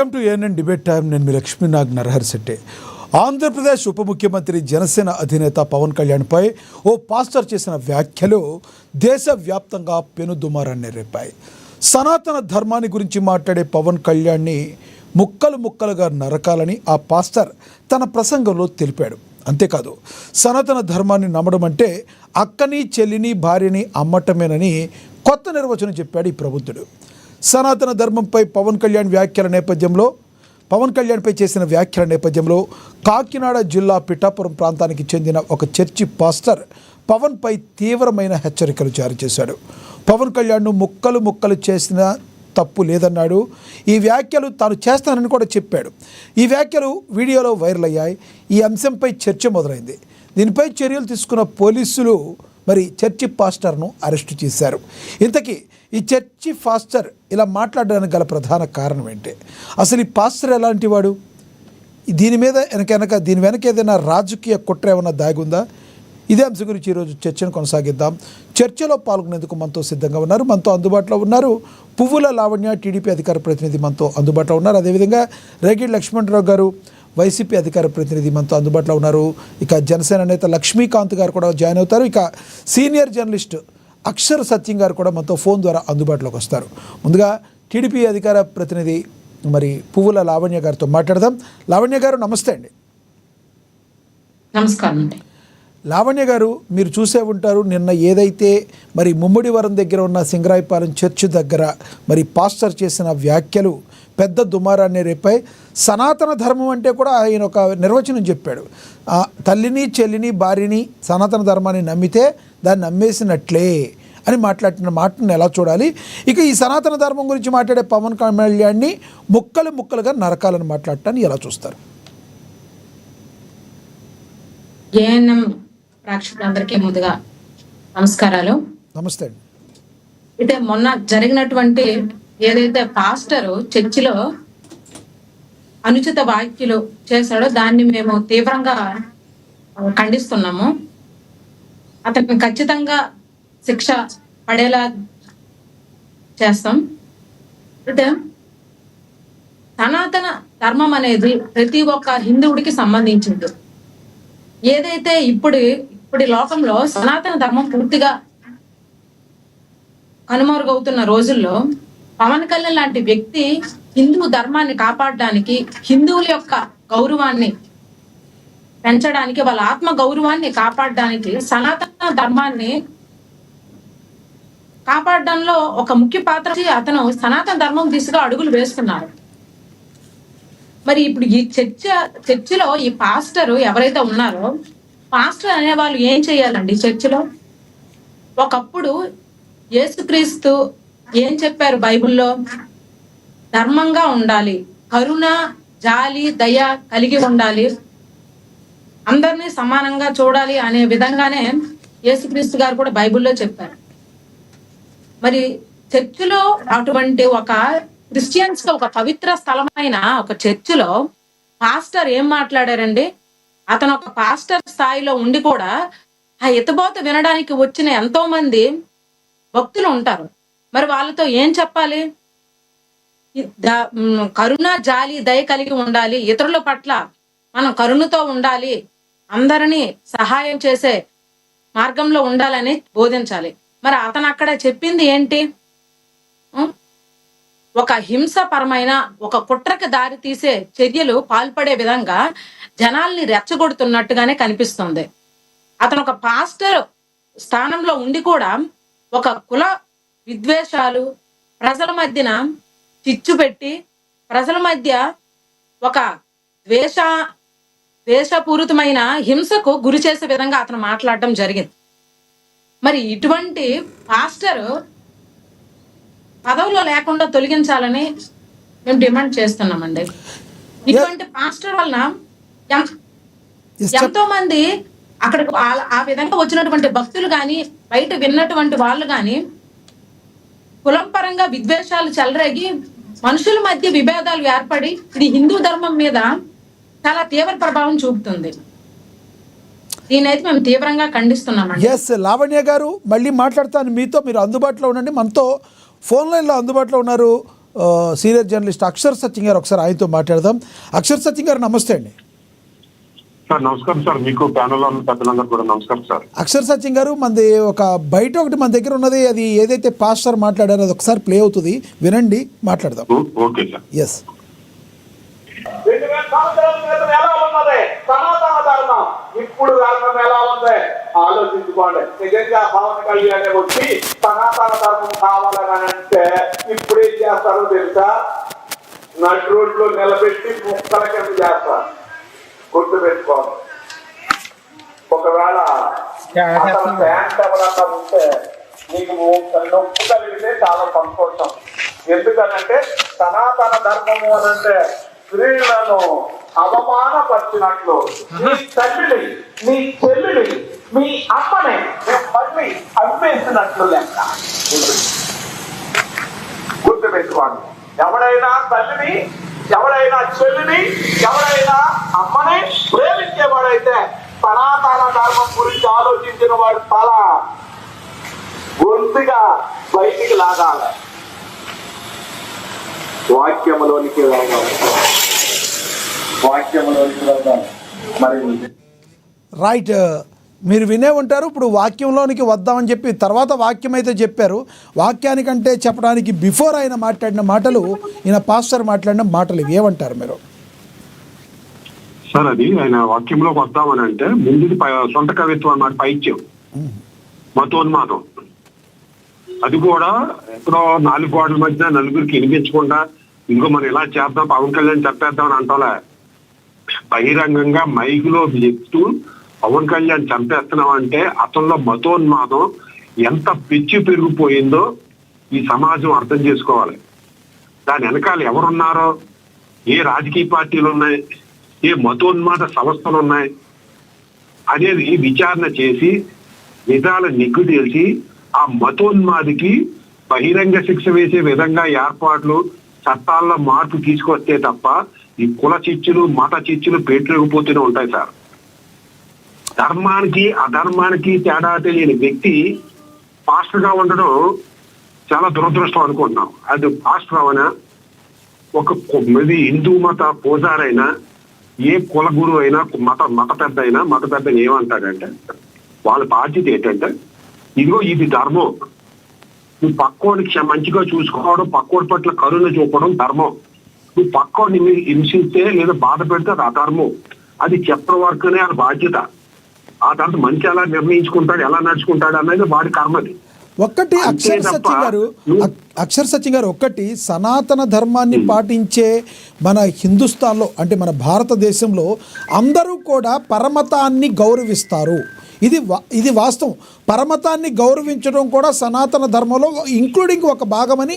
Welcome to ANN debate time. నేను మీ లక్ష్మీనాగ్ నరహరి శెట్టి. ఆంధ్రప్రదేశ్ ఉప ముఖ్యమంత్రి జనసేన అధినేత పవన్ కళ్యాణ్పై ఓ పాస్టర్ చేసిన వ్యాఖ్యలు దేశవ్యాప్తంగా పెనుదుమారాన్ని రేపాయి. సనాతన ధర్మాన్ని గురించి మాట్లాడే పవన్ కళ్యాణ్ని ముక్కలు ముక్కలుగా నరకాలని ఆ పాస్టర్ తన ప్రసంగంలో తెలిపాడు. అంతేకాదు, సనాతన ధర్మాన్ని నమ్మడం అంటే అక్కని చెల్లిని భార్యని అమ్మటమేనని కొత్త నిర్వచనం చెప్పాడు ఈ ప్రబుద్ధుడు. సనాతన ధర్మంపై పవన్ కళ్యాణ్పై చేసిన వ్యాఖ్యల నేపథ్యంలో కాకినాడ జిల్లా పిఠాపురం ప్రాంతానికి చెందిన ఒక చర్చి పాస్టర్ పవన్పై తీవ్రమైన హెచ్చరికలు జారీ చేశాడు. పవన్ కళ్యాణ్ను ముక్కలు చేసిన తప్పు లేదన్నాడు. ఈ వ్యాఖ్యలు తాను చేస్తానని కూడా చెప్పాడు. ఈ వ్యాఖ్యలు వీడియోలో వైరల్ అయ్యాయి. ఈ అంశంపై చర్చ మొదలైంది. దీనిపై చర్యలు తీసుకున్న పోలీసులు చర్చి పాస్టర్ను అరెస్టు చేశారు. ఇంతకీ ఈ చర్చి పాస్టర్ ఇలా మాట్లాడడానికి గల ప్రధాన కారణం ఏంటి? అసలు ఈ పాస్టర్ ఎలాంటి వాడు? దీని వెనక ఏదైనా రాజకీయ కుట్ర ఏమన్నా దాగుందా? ఇదే అంశం గురించి ఈరోజు చర్చను కొనసాగిద్దాం. చర్చలో పాల్గొనేందుకు మనతో సిద్ధంగా ఉన్నారు, మనతో అందుబాటులో ఉన్నారు పువ్వుల లావణ్య, టీడీపీ అధికార ప్రతినిధి మనతో అందుబాటులో ఉన్నారు. అదేవిధంగా రేగిడి లక్ష్మణరావు గారు, వైసీపీ అధికార ప్రతినిధి మనతో అందుబాటులో ఉన్నారు. ఇక జనసేన నేత లక్ష్మీకాంత్ గారు కూడా జాయిన్ అవుతారు. ఇక సీనియర్ జర్నలిస్ట్ అక్షర సత్యం గారు కూడా మనతో ఫోన్ ద్వారా అందుబాటులోకి వస్తారు. ముందుగా టీడీపీ అధికార ప్రతినిధి పువ్వుల లావణ్య గారితో మాట్లాడదాం. లావణ్య గారు నమస్తే అండి. నమస్కారం అండి. లావణ్య గారు, మీరు చూసే ఉంటారు, నిన్న ఏదైతే ముమ్మడివరం దగ్గర ఉన్న సింగరాయపాలెం చర్చి దగ్గర పాస్టర్ చేసిన వ్యాఖ్యలు పెద్ద దుమారాన్ని రేపాయి. సనాతన ధర్మం అంటే కూడా ఆయన ఒక నిర్వచనం చెప్పాడు. తల్లిని చెల్లిని భార్యని సనాతన ధర్మాన్ని నమ్మితే దాన్ని నమ్మేసినట్లే అని మాట్లాడిన మాటను ఎలా చూడాలి? ఇక ఈ సనాతన ధర్మం గురించి మాట్లాడే పవన్ కళ్యాణ్ని ముక్కలుగా నరకాలని మాట్లాడటాన్ని ఎలా చూస్తారు? ఏఎన్ఎం ప్రేక్షకులందరికీ ముందుగా నమస్కారాలు. నమస్తే అండి. అయితే మొన్న జరిగినటువంటి ఏదైతే పాస్టర్ చర్చిలో అనుచిత వ్యాఖ్యలు చేశాడో దాన్ని మేము తీవ్రంగా ఖండిస్తున్నాము. అతనికి ఖచ్చితంగా శిక్ష పడేలా చేస్తాం. అంటే సనాతన ధర్మం అనేది ప్రతి ఒక్క హిందువుడికి సంబంధించింది. ఏదైతే ఇప్పటి లోకంలో సనాతన ధర్మం పూర్తిగా కనుమరుగవుతున్న రోజుల్లో పవన్ కళ్యాణ్ లాంటి వ్యక్తి హిందూ ధర్మాన్ని కాపాడడానికి, హిందువుల యొక్క గౌరవాన్ని పెంచడానికి, వాళ్ళ ఆత్మ గౌరవాన్ని కాపాడడానికి, సనాతన ధర్మాన్ని కాపాడడంలో ఒక ముఖ్య పాత్ర అతను సనాతన ధర్మం దిశగా అడుగులు వేస్తున్నారు. ఇప్పుడు ఈ చర్చిలో ఈ పాస్టర్ ఎవరైతే ఉన్నారో, పాస్టర్ అనే వాళ్ళు ఏం చేయాలండి? చర్చిలో ఒకప్పుడు యేసుక్రీస్తు ఏం చెప్పారు బైబిల్లో? ధర్మంగా ఉండాలి, కరుణ, జాలి, దయ కలిగి ఉండాలి, అందరినీ సమానంగా చూడాలి అనే విధంగానే యేసుక్రీస్తు గారు కూడా బైబిల్లో చెప్పారు. చర్చిలో అటువంటి ఒక క్రిస్టియన్స్ కి ఒక పవిత్ర స్థలమైన ఒక చర్చిలో పాస్టర్ ఏం మాట్లాడారండి? అతను ఒక పాస్టర్ స్థాయిలో ఉండి కూడా ఆ హితబోధ వినడానికి వచ్చిన ఎంతో మంది భక్తులు ఉంటారు. వాళ్ళతో ఏం చెప్పాలి? కరుణ, జాలి, దయ కలిగి ఉండాలి, ఇతరుల పట్ల మనం కరుణతో ఉండాలి, అందరినీ సహాయం చేసే మార్గంలో ఉండాలని బోధించాలి. అతను అక్కడ చెప్పింది ఏంటి? ఒక హింసపరమైన ఒక కుట్రకి దారి తీసే చర్యలు పాల్పడే విధంగా జనాల్ని రెచ్చగొడుతున్నట్టుగానే కనిపిస్తుంది. అతను ఒక పాస్టర్ స్థానంలో ఉండి కూడా ఒక కుల విద్వేషాలు, ప్రజల మధ్యన చిచ్చు పెట్టి, ప్రజల మధ్య ఒక ద్వేషపూరితమైన హింసకు గురి చేసే విధంగా అతను మాట్లాడటం జరిగింది. ఇటువంటి పాస్టర్ పదవిలో లేకుండా తొలగించాలని మేము డిమాండ్ చేస్తున్నామండి. ఇటువంటి పాస్టర్ వలన ఎంతో మంది అక్కడ ఆ విధంగా వచ్చినటువంటి భక్తులు గాని, బయట విన్నటువంటి వాళ్ళు గాని కులం పరంగా విద్వేషాలు చెలరేగి మనుషుల మధ్య విభేదాలు ఏర్పడి ఇది హిందూ ధర్మం మీద చాలా తీవ్ర ప్రభావం చూపుతుంది. దీనైతే మేము తీవ్రంగా ఖండిస్తున్నామండి. లావణ్య గారు, మళ్ళీ మాట్లాడతాను మీతో, మీరు అందుబాటులో ఉండండి. మనతో ఫోన్ లైన్లో అందుబాటులో ఉన్నారు సీనియర్ జర్నలిస్ట్ అక్షర్ సచిన్ గారు, ఒకసారి ఆయనతో మాట్లాడదాం. అక్షర్ సచిన్ గారు నమస్తే అండి. సార్ నమస్కారం సార్, మీకు ప్యానల్ పెద్దలందరూ కూడా నమస్కారం సార్. అక్షర్ సచిన్ గారు, మనది ఒక బయట ఒకటి మన దగ్గర ఉన్నది, అది ఏదైతే పాస్టర్ మాట్లాడారో అది ఒకసారి ప్లే అవుతుంది, వినండి, మాట్లాడదాం. Okay sir. ఎస్. 2000 సంవత్సరాల క్రితం ఎలా ఉన్నది సనాతన ధర్మం, ఇప్పుడు ధర్మం ఎలా ఉంది ఆలోచించుకోండి. నిజంగా పవన్ కళ్యాణ్ వచ్చి సనాతన ధర్మం కావాలని అంటే ఇప్పుడు ఏం చేస్తారో తెలుసా? నడు రోడ్లో నిలబెట్టి ముక్కల కింద చేస్తారు. గుర్తు పెట్టుకోండి. ఒకవేళ అతను ప్యాంట్ ఎవరన్నా ఉంటే నీకు నొప్పు కలిగితే చాలా సంతోషం. ఎందుకనంటే సనాతన ధర్మము అనంటే స్త్రీలను అవమానపరిచినట్లు నీ తల్లిని, నీ చెల్లిని, మీ అమ్మని మళ్ళీ అమ్మేసినట్లు లెక్క. గుర్తుపెట్టుకోండి. ఎవడైనా తల్లిని, ఎవడైనా చెల్లిని, ఎవడైనా అమ్మని ప్రేమించేవాడైతే సనాతన ధర్మం గురించి ఆలోచించిన వాడు తల గొంతుగా బయటికి లాగాలి, వాక్యములోనికి రావాలి. మరి రైట్, మీరు వినే ఉంటారు. ఇప్పుడు వాక్యంలోనికి వద్దామని చెప్పి తర్వాత వాక్యం అయితే చెప్పారు. వాక్యానికంటే చెప్పడానికి బిఫోర్ ఆయన మాట్లాడిన మాటలు, ఈయన పాస్టర్ మాట్లాడిన మాటలు ఇవి ఏమంటారు మీరు? సార్ అది ఆయన వాక్యంలోకి వద్దామని అంటే ముందుది సొంత కవిత్వం అన్నమాట, పైత్యం, మతోన్మాదం. అది కూడా ఎక్కడో 4 గోడల మధ్య నలుగురికి వినిపించకుండా ఇంకో మనం ఇలా చేద్దాం, పవన్ కళ్యాణ్ చంపేద్దాం అని అంటాలే. బహిరంగంగా మైకులో చెప్తూ పవన్ కళ్యాణ్ చంపేస్తున్నాం అంటే అతనిలో మతోన్మాదం ఎంత పిచ్చి పెరిగిపోయిందో ఈ సమాజం అర్థం చేసుకోవాలి. దాని వెనకాల ఎవరున్నారో, ఏ రాజకీయ పార్టీలు ఉన్నాయి, ఏ మతోన్మాద సంస్థలు ఉన్నాయి అనేది విచారణ చేసి నిజాలు నిగ్గు తేల్చి ఆ మతోన్మాదికి బహిరంగ శిక్ష వేసే విధంగా ఏర్పాట్లు, చట్టాల్లో మార్పు తీసుకొస్తే తప్ప ఈ కుల చిచ్చులు, మత చిచ్చులు పేటరేగిపోతూనే ఉంటాయి సార్. ధర్మానికి అధర్మానికి తేడా తెలియని వ్యక్తి పాస్టర్ గా ఉండడం చాలా దురదృష్టం అనుకుంటున్నాం. అది పాస్టర్ అవనా, ఒక హిందూ మత పూజారైనా, ఏ కుల గురువు అయినా, మత పెద్ద అయినా, మత పెద్ద ఏమంటాడంటే వాళ్ళ బాధ్యత ఏంటంటే ఇదిగో ఇది ధర్మం, నువ్వు పక్కోడికి మంచిగా చూసుకోవడం, పక్కోడి పట్ల కరుణ చూపడం ధర్మం. నువ్వు పక్కోడిని మీరు హింసిస్తే లేదా బాధ పెడితే అది అధర్మం. అది చెప్పడం వరకునే అది బాధ్యత. ఆ తర్వాత మనిషి ఎలా నిర్ణయించుకుంటాడు, ఎలా నడుచుకుంటాడు అనేది వాడి కర్మది. ఒక్కటి అక్షర్ సచిన్ గారు, ఒక్కటి సనాతన ధర్మాన్ని పాటించే మన హిందుస్థాన్లో, అంటే మన భారతదేశంలో అందరూ కూడా పరమతాన్ని గౌరవిస్తారు. ఇది వాస్తవం. పరమతాన్ని గౌరవించడం కూడా సనాతన ధర్మంలో ఇంక్లూడింగ్ ఒక భాగమని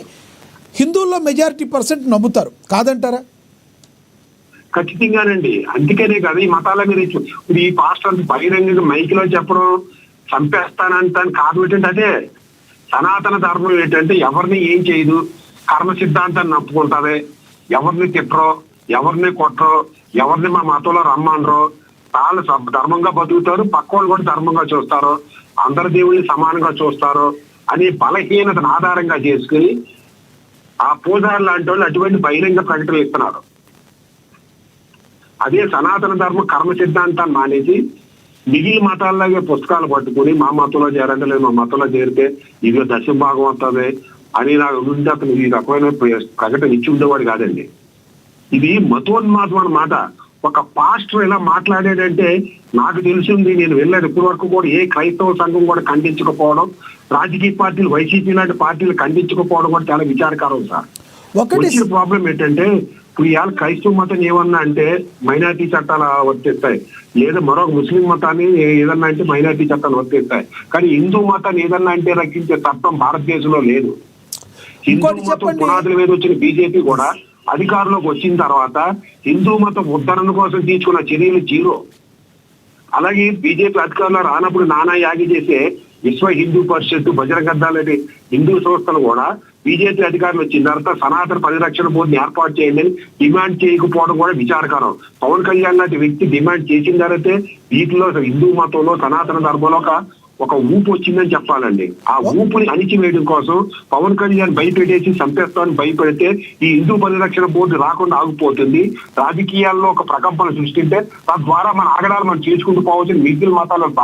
హిందువుల్లో మెజారిటీ % నమ్ముతారు, కాదంటారా? ఖచ్చితంగానండి. అందుకనే కదా ఈ మతాల మీద ఇప్పుడు ఈ పాస్టర్ బహిరంగంగా మైకిలో చెప్పడం చంపేస్తానంటాను కారణం ఏంటంటే అదే. సనాతన ధర్మం ఏంటంటే ఎవరిని ఏం చేయదు, కర్మ సిద్ధాంతాన్ని నప్పుకుంటారే, ఎవరిని తిట్టరో, ఎవరిని కొట్టరో, ఎవరిని మా మతంలో రమ్మనరో, వాళ్ళు ధర్మంగా బతుకుతారు, పక్కోళ్ళు కూడా ధర్మంగా చూస్తారు, అందరి దేవుళ్ళని సమానంగా చూస్తారు అనే బలహీనతను ఆధారంగా చేసుకుని ఆ పూజారులు లాంటి వాళ్ళు అటువంటి బహిరంగ ప్రకటనలు ఇస్తున్నారు. అదే సనాతన ధర్మ కర్మ సిద్ధాంతాన్ని మానేసి మిగిలిన మతాల్లాగే పుస్తకాలు పట్టుకుని మా మతంలో చేరంటే లేదు, మా మతంలో చేరితే ఇది దశమ భాగం అవుతుంది అని నాకు ఉంటే అతను ఈ రకమైన ప్రకటన ఇచ్చి ఉండేవాడు కాదండి. ఇది మతోన్మాదం అన్నమాట. ఒక పాస్టర్ ఇలా మాట్లాడాడంటే నాకు తెలిసింది, నేను వెళ్ళాను ఇప్పటి వరకు కూడా ఏ క్రైస్తవ సంఘం కూడా ఖండించకపోవడం, రాజకీయ పార్టీలు వైసీపీ లాంటి పార్టీలు ఖండించకపోవడం కూడా చాలా విచారకరం సార్. వచ్చిన ప్రాబ్లం ఏంటంటే ఇప్పుడు ఇవాళ క్రైస్తవ మతం ఏమన్నా అంటే మైనారిటీ చట్టాలు వర్తిస్తాయి, లేదా మరొక ముస్లిం మతాన్ని ఏదన్నా అంటే మైనారిటీ చట్టాలు వర్తిస్తాయి. కానీ హిందూ మతాన్ని ఏదన్నా అంటే రక్షించే తత్వం భారతదేశంలో లేదు. హిందూ మతం పునాదుల మీద వచ్చిన బీజేపీ కూడా అధికారంలోకి వచ్చిన తర్వాత హిందూ మతం ఉద్ధరణ కోసం తీసుకున్న చర్యలు 0. అలాగే బీజేపీ అధికారంలో రానప్పుడు నానా యాగి చేసే విశ్వ హిందూ పరిషత్, బజరంగ దళ లాంటి హిందూ సంస్థలు కూడా బీజేపీ అధికారులు వచ్చిన తర్వాత సనాతన పరిరక్షణ బోర్డుని ఏర్పాటు చేయండి అని డిమాండ్ చేయకపోవడం కూడా విచారకరం. పవన్ కళ్యాణ్ లాంటి వ్యక్తి డిమాండ్ చేసిన తర్వాతే వీటిలో హిందూ మతంలో, సనాతన ధర్మంలో ఒక ఊపు వచ్చిందని చెప్పాలండి. ఆ ఊపుని అణిచివేయడం కోసం పవన్ కళ్యాణ్ భయపెట్టేసి చంపేస్తామని భయపెడితే ఈ హిందూ పరిరక్షణ బోర్డు రాకుండా ఆగిపోతుంది. రాజకీయాల్లో ఒక ప్రకంపన సృష్టింటే తద్వారా మన ఆగడాలు మనం చేసుకుంటూ పోవచ్చు. మిగిలిన మతాలను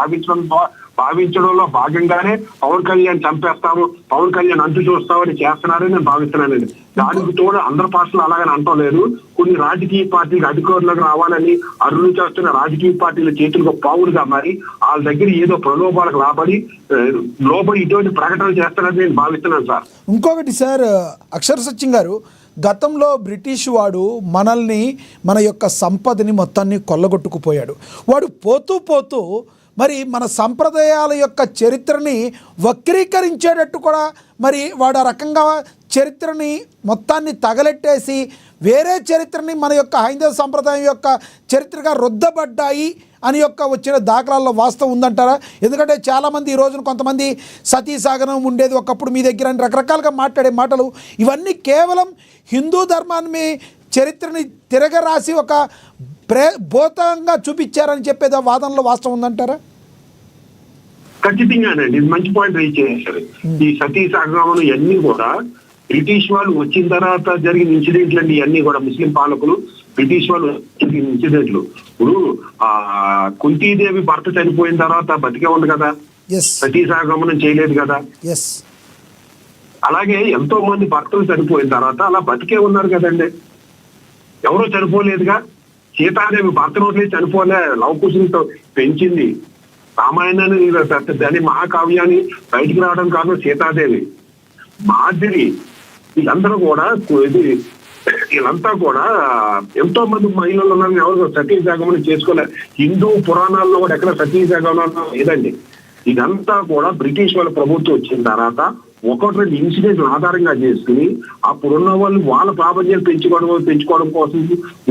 భావించడంలో భాగంగానే పవన్ కళ్యాణ్ చంపేస్తాము, పవన్ కళ్యాణ్ అంతు చూస్తామని చేస్తున్నారని నేను భావిస్తున్నానండి. దానికి తోడు అందరి పార్టీలు అలాగని అంటలేదు. కొన్ని రాజకీయ పార్టీలకు అధికారులకు రావాలని అరులు చేస్తున్న రాజకీయ పార్టీల చేతులకు పావులుగా మరి వాళ్ళ దగ్గర ఏదో ప్రలోభాలకు లోబడి ఇటువంటి ప్రకటనలు చేస్తారని నేను భావిస్తున్నాను సార్. ఇంకొకటి సార్, అక్షర సత్యం గారు, గతంలో బ్రిటిష్ వాడు మనల్ని, మన యొక్క సంపదని మొత్తాన్ని కొల్లగొట్టుకుపోయాడు. వాడు పోతూ పోతూ మరి మన సంప్రదాయాల యొక్క చరిత్రని వక్రీకరించేటట్టు కూడా మరి వాడు ఆ రకంగా చరిత్రని మొత్తాన్ని తగలెట్టేసి వేరే చరిత్రని మన యొక్క హైందవ సంప్రదాయం యొక్క చరిత్రగా రుద్దబడ్డాయి అని యొక్క వచ్చిన దాఖలాల్లో వాస్తవం ఉందంటారా? ఎందుకంటే చాలామంది ఈ రోజున కొంతమంది సతీసాగరం ఉండేది ఒకప్పుడు మీ దగ్గర అని రకరకాలుగా మాట్లాడే మాటలు ఇవన్నీ కేవలం హిందూ ధర్మాన్ని చరిత్రని తిరగరాసి ఒక భూతంగా చూపించారని చెప్పేది వాదనలో వాస్తవం ఉందంటారా? ఖచ్చితంగానండి, ఇది మంచి పాయింట్ రీచ్ చేశారు. ఈ సతీ సాగమనం ఇవన్నీ కూడా బ్రిటిష్ వాళ్ళు వచ్చిన తర్వాత జరిగిన ఇన్సిడెంట్లు అండి. ఇవన్నీ కూడా ముస్లిం పాలకులు బ్రిటిష్ వాళ్ళు జరిగిన ఇన్సిడెంట్లు. ఇప్పుడు కుంతీదేవి భర్త చనిపోయిన తర్వాత బతికే ఉంది కదా, సతీ సాగమనం చేయలేదు కదా. అలాగే ఎంతో మంది భర్తలు చనిపోయిన తర్వాత అలా బతికే ఉన్నారు కదండి, ఎవరో చనిపోలేదుగా. సీతాదేవి భర్త నోట్లేదు చనిపోలే, లవకుశులతో పెంచింది. రామాయణాన్ని దాని మహాకావ్యాన్ని బయటికి రావడం కారణం సీతాదేవి, మాదిరి. వీళ్ళందరూ కూడా ఎంతో మంది మహిళలు ఉన్నారు, ఎవరు సతీ జాగమనం చేసుకోలే. హిందూ పురాణాల్లో కూడా ఎక్కడ సతీ జాగమనం లేదండి. ఇదంతా కూడా బ్రిటిష్ వాళ్ళ ప్రభుత్వం వచ్చిన తర్వాత ఒకటి రెండు ఇన్సిడెంట్లు ఆధారంగా చేసుకుని అప్పుడున్న వాళ్ళు వాళ్ళ ప్రాబల్యాలు పెంచుకోవడం కోసం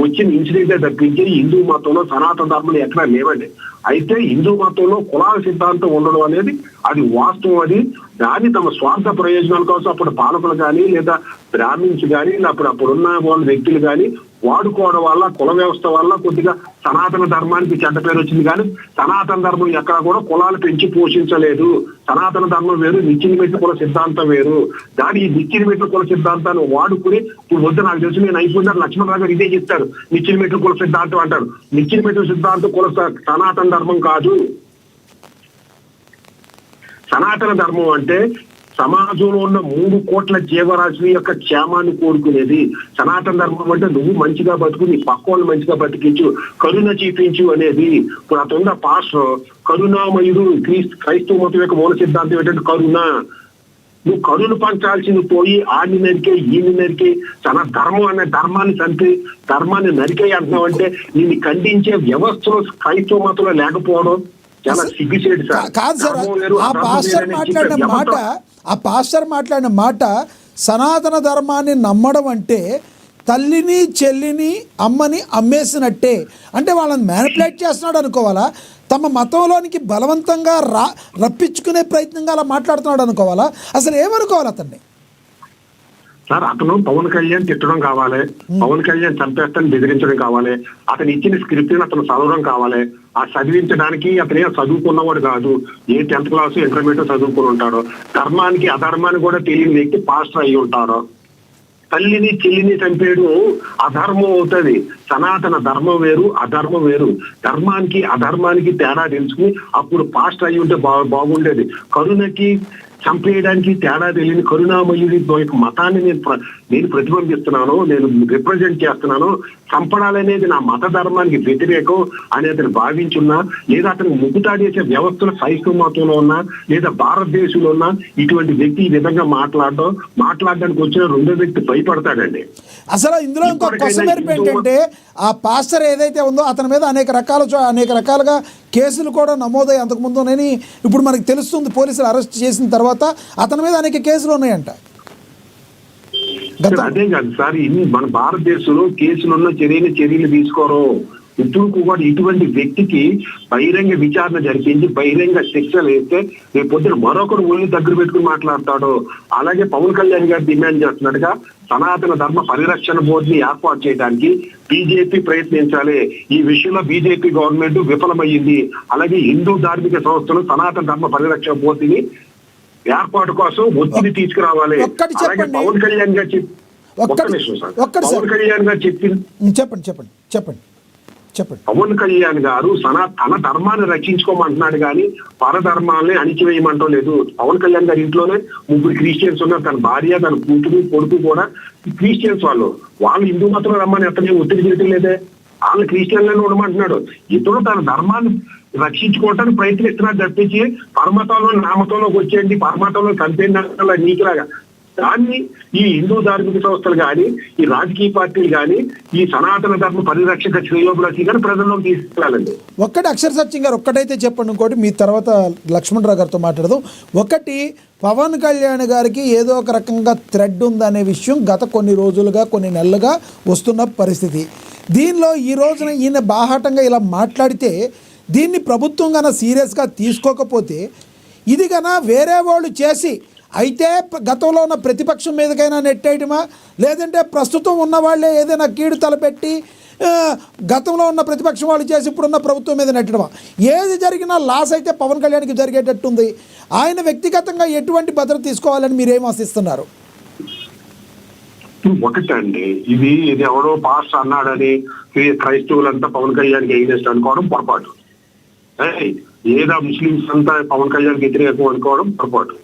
వచ్చిన ఇన్సిడెంట్ తప్పించి హిందూ మతంలో సనాతన ధర్మాలు ఎక్కడా లేవండి. అయితే హిందూ మతంలో కులాల సిద్ధాంతం ఉండడం అనేది అది వాస్తవం. అది దాన్ని తమ స్వార్థ ప్రయోజనాల కోసం అప్పుడు పాలకులు కానీ లేదా బ్రాహ్మిన్స్ కానీ అప్పుడున్న వాళ్ళ వ్యక్తులు కానీ వాడుకోవడం వల్ల కుల వ్యవస్థ వల్ల కొద్దిగా సనాతన ధర్మానికి చెడ్డ పేరు వచ్చింది. కానీ సనాతన ధర్మం ఎక్కడ కూడా కులాలు పెంచి పోషించలేదు. సనాతన ధర్మం వేరు, నిచ్చినిమెట్ల కుల సిద్ధాంతం వేరు. దాని ఈ నిచ్చినిమెట్ల కుల సిద్ధాంతాన్ని వాడుకుని ఇప్పుడు వద్దు, నాకు తెలిసి నేను అయిపోయినారు లక్ష్మణరావు గారు ఇదే చెప్తారు, నిచ్చినిమెట్ల కుల సిద్ధాంతం అంటారు. నిచ్చినిమెట్ల సిద్ధాంతం కుల సనాతన ధర్మం కాదు. సనాతన ధర్మం అంటే సమాజంలో ఉన్న 3 కోట్ల జీవరాశుల యొక్క క్షేమాన్ని కోరుకునేది. సనాతన ధర్మం అంటే నువ్వు మంచిగా బతుకు, నీ పక్క వాళ్ళు మంచిగా బతికించు, కరుణ చూపించు అనేది. ఇప్పుడు అతను పాస్టర్ కరుణామయుడు. క్రైస్తవ మతం యొక్క మూల సిద్ధాంతం ఏంటంటే కరుణ. నువ్వు కరుణ పంచాల్సింది పోయి ఆడిని నరికే ఈయన్ని నరికే ధర్మం అనే ధర్మాన్ని చంపి ధర్మాన్ని నరికే అంటున్నావు అంటే నిన్ను ఖండించే వ్యవస్థలో క్రైస్తవ మతంలో లేకపోవడం చాలా సిగ్గుచేటు సార్. కాదు సార్, ఆ పాస్టర్ మాట్లాడిన మాట సనాతన ధర్మాన్ని నమ్మడం అంటే తల్లిని చెల్లిని అమ్మని అమ్మేసినట్టే. అంటే వాళ్ళని మ్యానిపులేట్ చేస్తున్నాడు అనుకోవాలా? తమ మతంలోనికి బలవంతంగా రప్పించుకునే ప్రయత్నంగా అలా మాట్లాడుతున్నాడు అనుకోవాలా? అసలు ఏమనుకోవాలి అతన్ని? సార్ అతను పవన్ కళ్యాణ్ తిట్టడం కావాలి, పవన్ కళ్యాణ్ చంపేస్తాను బెదిరించడం కావాలి, అతను ఇచ్చిన స్క్రిప్ట్ అతను చదవడం కావాలి. ఆ చదివించడానికి అతనే చదువుకున్నవాడు కాదు, ఏ 10th క్లాస్ ఇంటర్మీడియట్ చదువుకుని ఉంటాడో. ధర్మానికి అధర్మాన్ని కూడా తెలియని వ్యక్తి పాస్టర్ అయి ఉంటాడో. తల్లిని చెల్లిని చంపేయడం అధర్మం అవుతుంది. సనాతన ధర్మం వేరు, అధర్మం వేరు. ధర్మానికి అధర్మానికి తేడా తెలుసుకుని అప్పుడు పాస్టర్ అయి ఉంటే బాగుండేది. కరుణకి చంపేయడానికి తేడా తెలియని కరుణామయుడి మతాన్ని నేను ప్రతిబింబిస్తున్నాను, నేను రిప్రజెంట్ చేస్తున్నాను. చంపడాలనేది నా మత ధర్మానికి వ్యతిరేకం అని అతను భావించున్నా, లేదా అతను ముగ్గుతాడేసే వ్యవస్థలో క్రైస్తవ మతంలో ఉన్నా లేదా భారతదేశంలో ఉన్నా ఇటువంటి వ్యక్తి ఈ విధంగా మాట్లాడడానికి వచ్చిన రెండో వ్యక్తి భయపడతాడండి. అసలు ఇందులో ఇంకో క్వశ్చన్ ఏంటంటే ఆ పాస్టర్ ఏదైతే ఉందో అతని మీద అనేక రకాలుగా కేసులు కూడా నమోదయ్యి అంతకుముందు ఇప్పుడు మనకి తెలుస్తుంది. పోలీసులు అరెస్ట్ చేసిన తర్వాత అతని మీద అనేక కేసులు ఉన్నాయంట. అదే కాదు సార్, మన భారతదేశంలో కేసులున్న చర్యలు తీసుకోరు. ఇప్పుడు కూడా ఇటువంటి వ్యక్తికి బహిరంగ విచారణ జరిపించి బహిరంగ శిక్షలు వేస్తే రేపు పొద్దున మరొకరు ఒళ్ళు దగ్గర పెట్టుకుని మాట్లాడతాడు. అలాగే పవన్ కళ్యాణ్ గారు డిమాండ్ చేస్తున్నట్టుగా సనాతన ధర్మ పరిరక్షణ బోర్డుని ఏర్పాటు చేయడానికి బీజేపీ ప్రయత్నించాలి. ఈ విషయంలో బీజేపీ గవర్నమెంట్ విఫలమయ్యింది. అలాగే హిందూ ధార్మిక సంస్థలు సనాతన ధర్మ పరిరక్షణ బోర్డుని ఏర్పాటు కోసం ఒత్తిడి తీసుకురావాలి. అలాగే పవన్ కళ్యాణ్ గారు పవన్ కళ్యాణ్ గారు చెప్పండి పవన్ కళ్యాణ్ గారు తన ధర్మాన్ని రక్షించుకోమంటున్నాడు కానీ పరధర్మాలని అణిచివేయమంటం లేదు. పవన్ కళ్యాణ్ గారి ఇంట్లోనే 3 క్రిస్టియన్స్ ఉన్నారు. తన భార్య, తన కూతురు, కొడుకు కూడా క్రిస్టియన్స్. వాళ్ళు హిందూ మతంలో రమ్మని ఎత్తనే ఒత్తిడి చేయటం లేదే. వాళ్ళు క్రిస్టియన్లను ఉండమంటున్నాడు. ఇతడు తన ధర్మాన్ని రక్షించుకోవడానికి ప్రయత్నిస్తున్నాడు తప్పించి పరమతంలో నామతంలోకి వచ్చేయండి, పరమతంలో కంపెనీ నీకులాగా దాన్ని ఈ హిందూ ధార్మిక సంస్థలు కానీ, ఈ రాజకీయ పార్టీలు కానీ, ఈ సనాతన ధర్మ పరిరక్షక శ్రేయోభిలాషి కానీ ప్రజల్లోకి తీసుకెళ్ళాలండి. ఒక్కటి అక్షర సత్యం గారు ఒక్కటైతే చెప్పండి, ఇంకోటి మీ తర్వాత లక్ష్మణరావు గారితో మాట్లాడదాం. ఒకటి, పవన్ కళ్యాణ్ గారికి ఏదో ఒక రకంగా థ్రెడ్ ఉందనే విషయం గత కొన్ని రోజులుగా, కొన్ని నెలలుగా వస్తున్న పరిస్థితి. దీనిలో ఈ రోజున ఈయన బాహాటంగా ఇలా మాట్లాడితే దీన్ని ప్రభుత్వం కన్నా సీరియస్గా తీసుకోకపోతే ఇది కన్నా వేరే వాళ్ళు చేసి అయితే గతంలో ఉన్న ప్రతిపక్షం మీదకైనా నెట్టేయడమా, లేదంటే ప్రస్తుతం ఉన్న వాళ్ళే ఏదైనా కీడు తలపెట్టి గతంలో ఉన్న ప్రతిపక్షం వాళ్ళు చేసి ఇప్పుడున్న ప్రభుత్వం మీద నెట్టడమా, ఏది జరిగినా లాస్ అయితే పవన్ కళ్యాణ్కి జరిగేటట్టుంది. ఆయన వ్యక్తిగతంగా ఎటువంటి భద్రత తీసుకోవాలని మీరేం ఆశిస్తున్నారు? ఒకటండి, ఇది ఎవడో పాస్ట్ అన్నాడని క్రైస్తవులంతా పవన్ కళ్యాణ్కి ఎగ్నెస్ట్ అనుకోవడం పొరపాటు. ఏదో ముస్లింస్ అంతా పవన్ కళ్యాణ్కి వ్యతిరేకం అనుకోవడం పొరపాటు.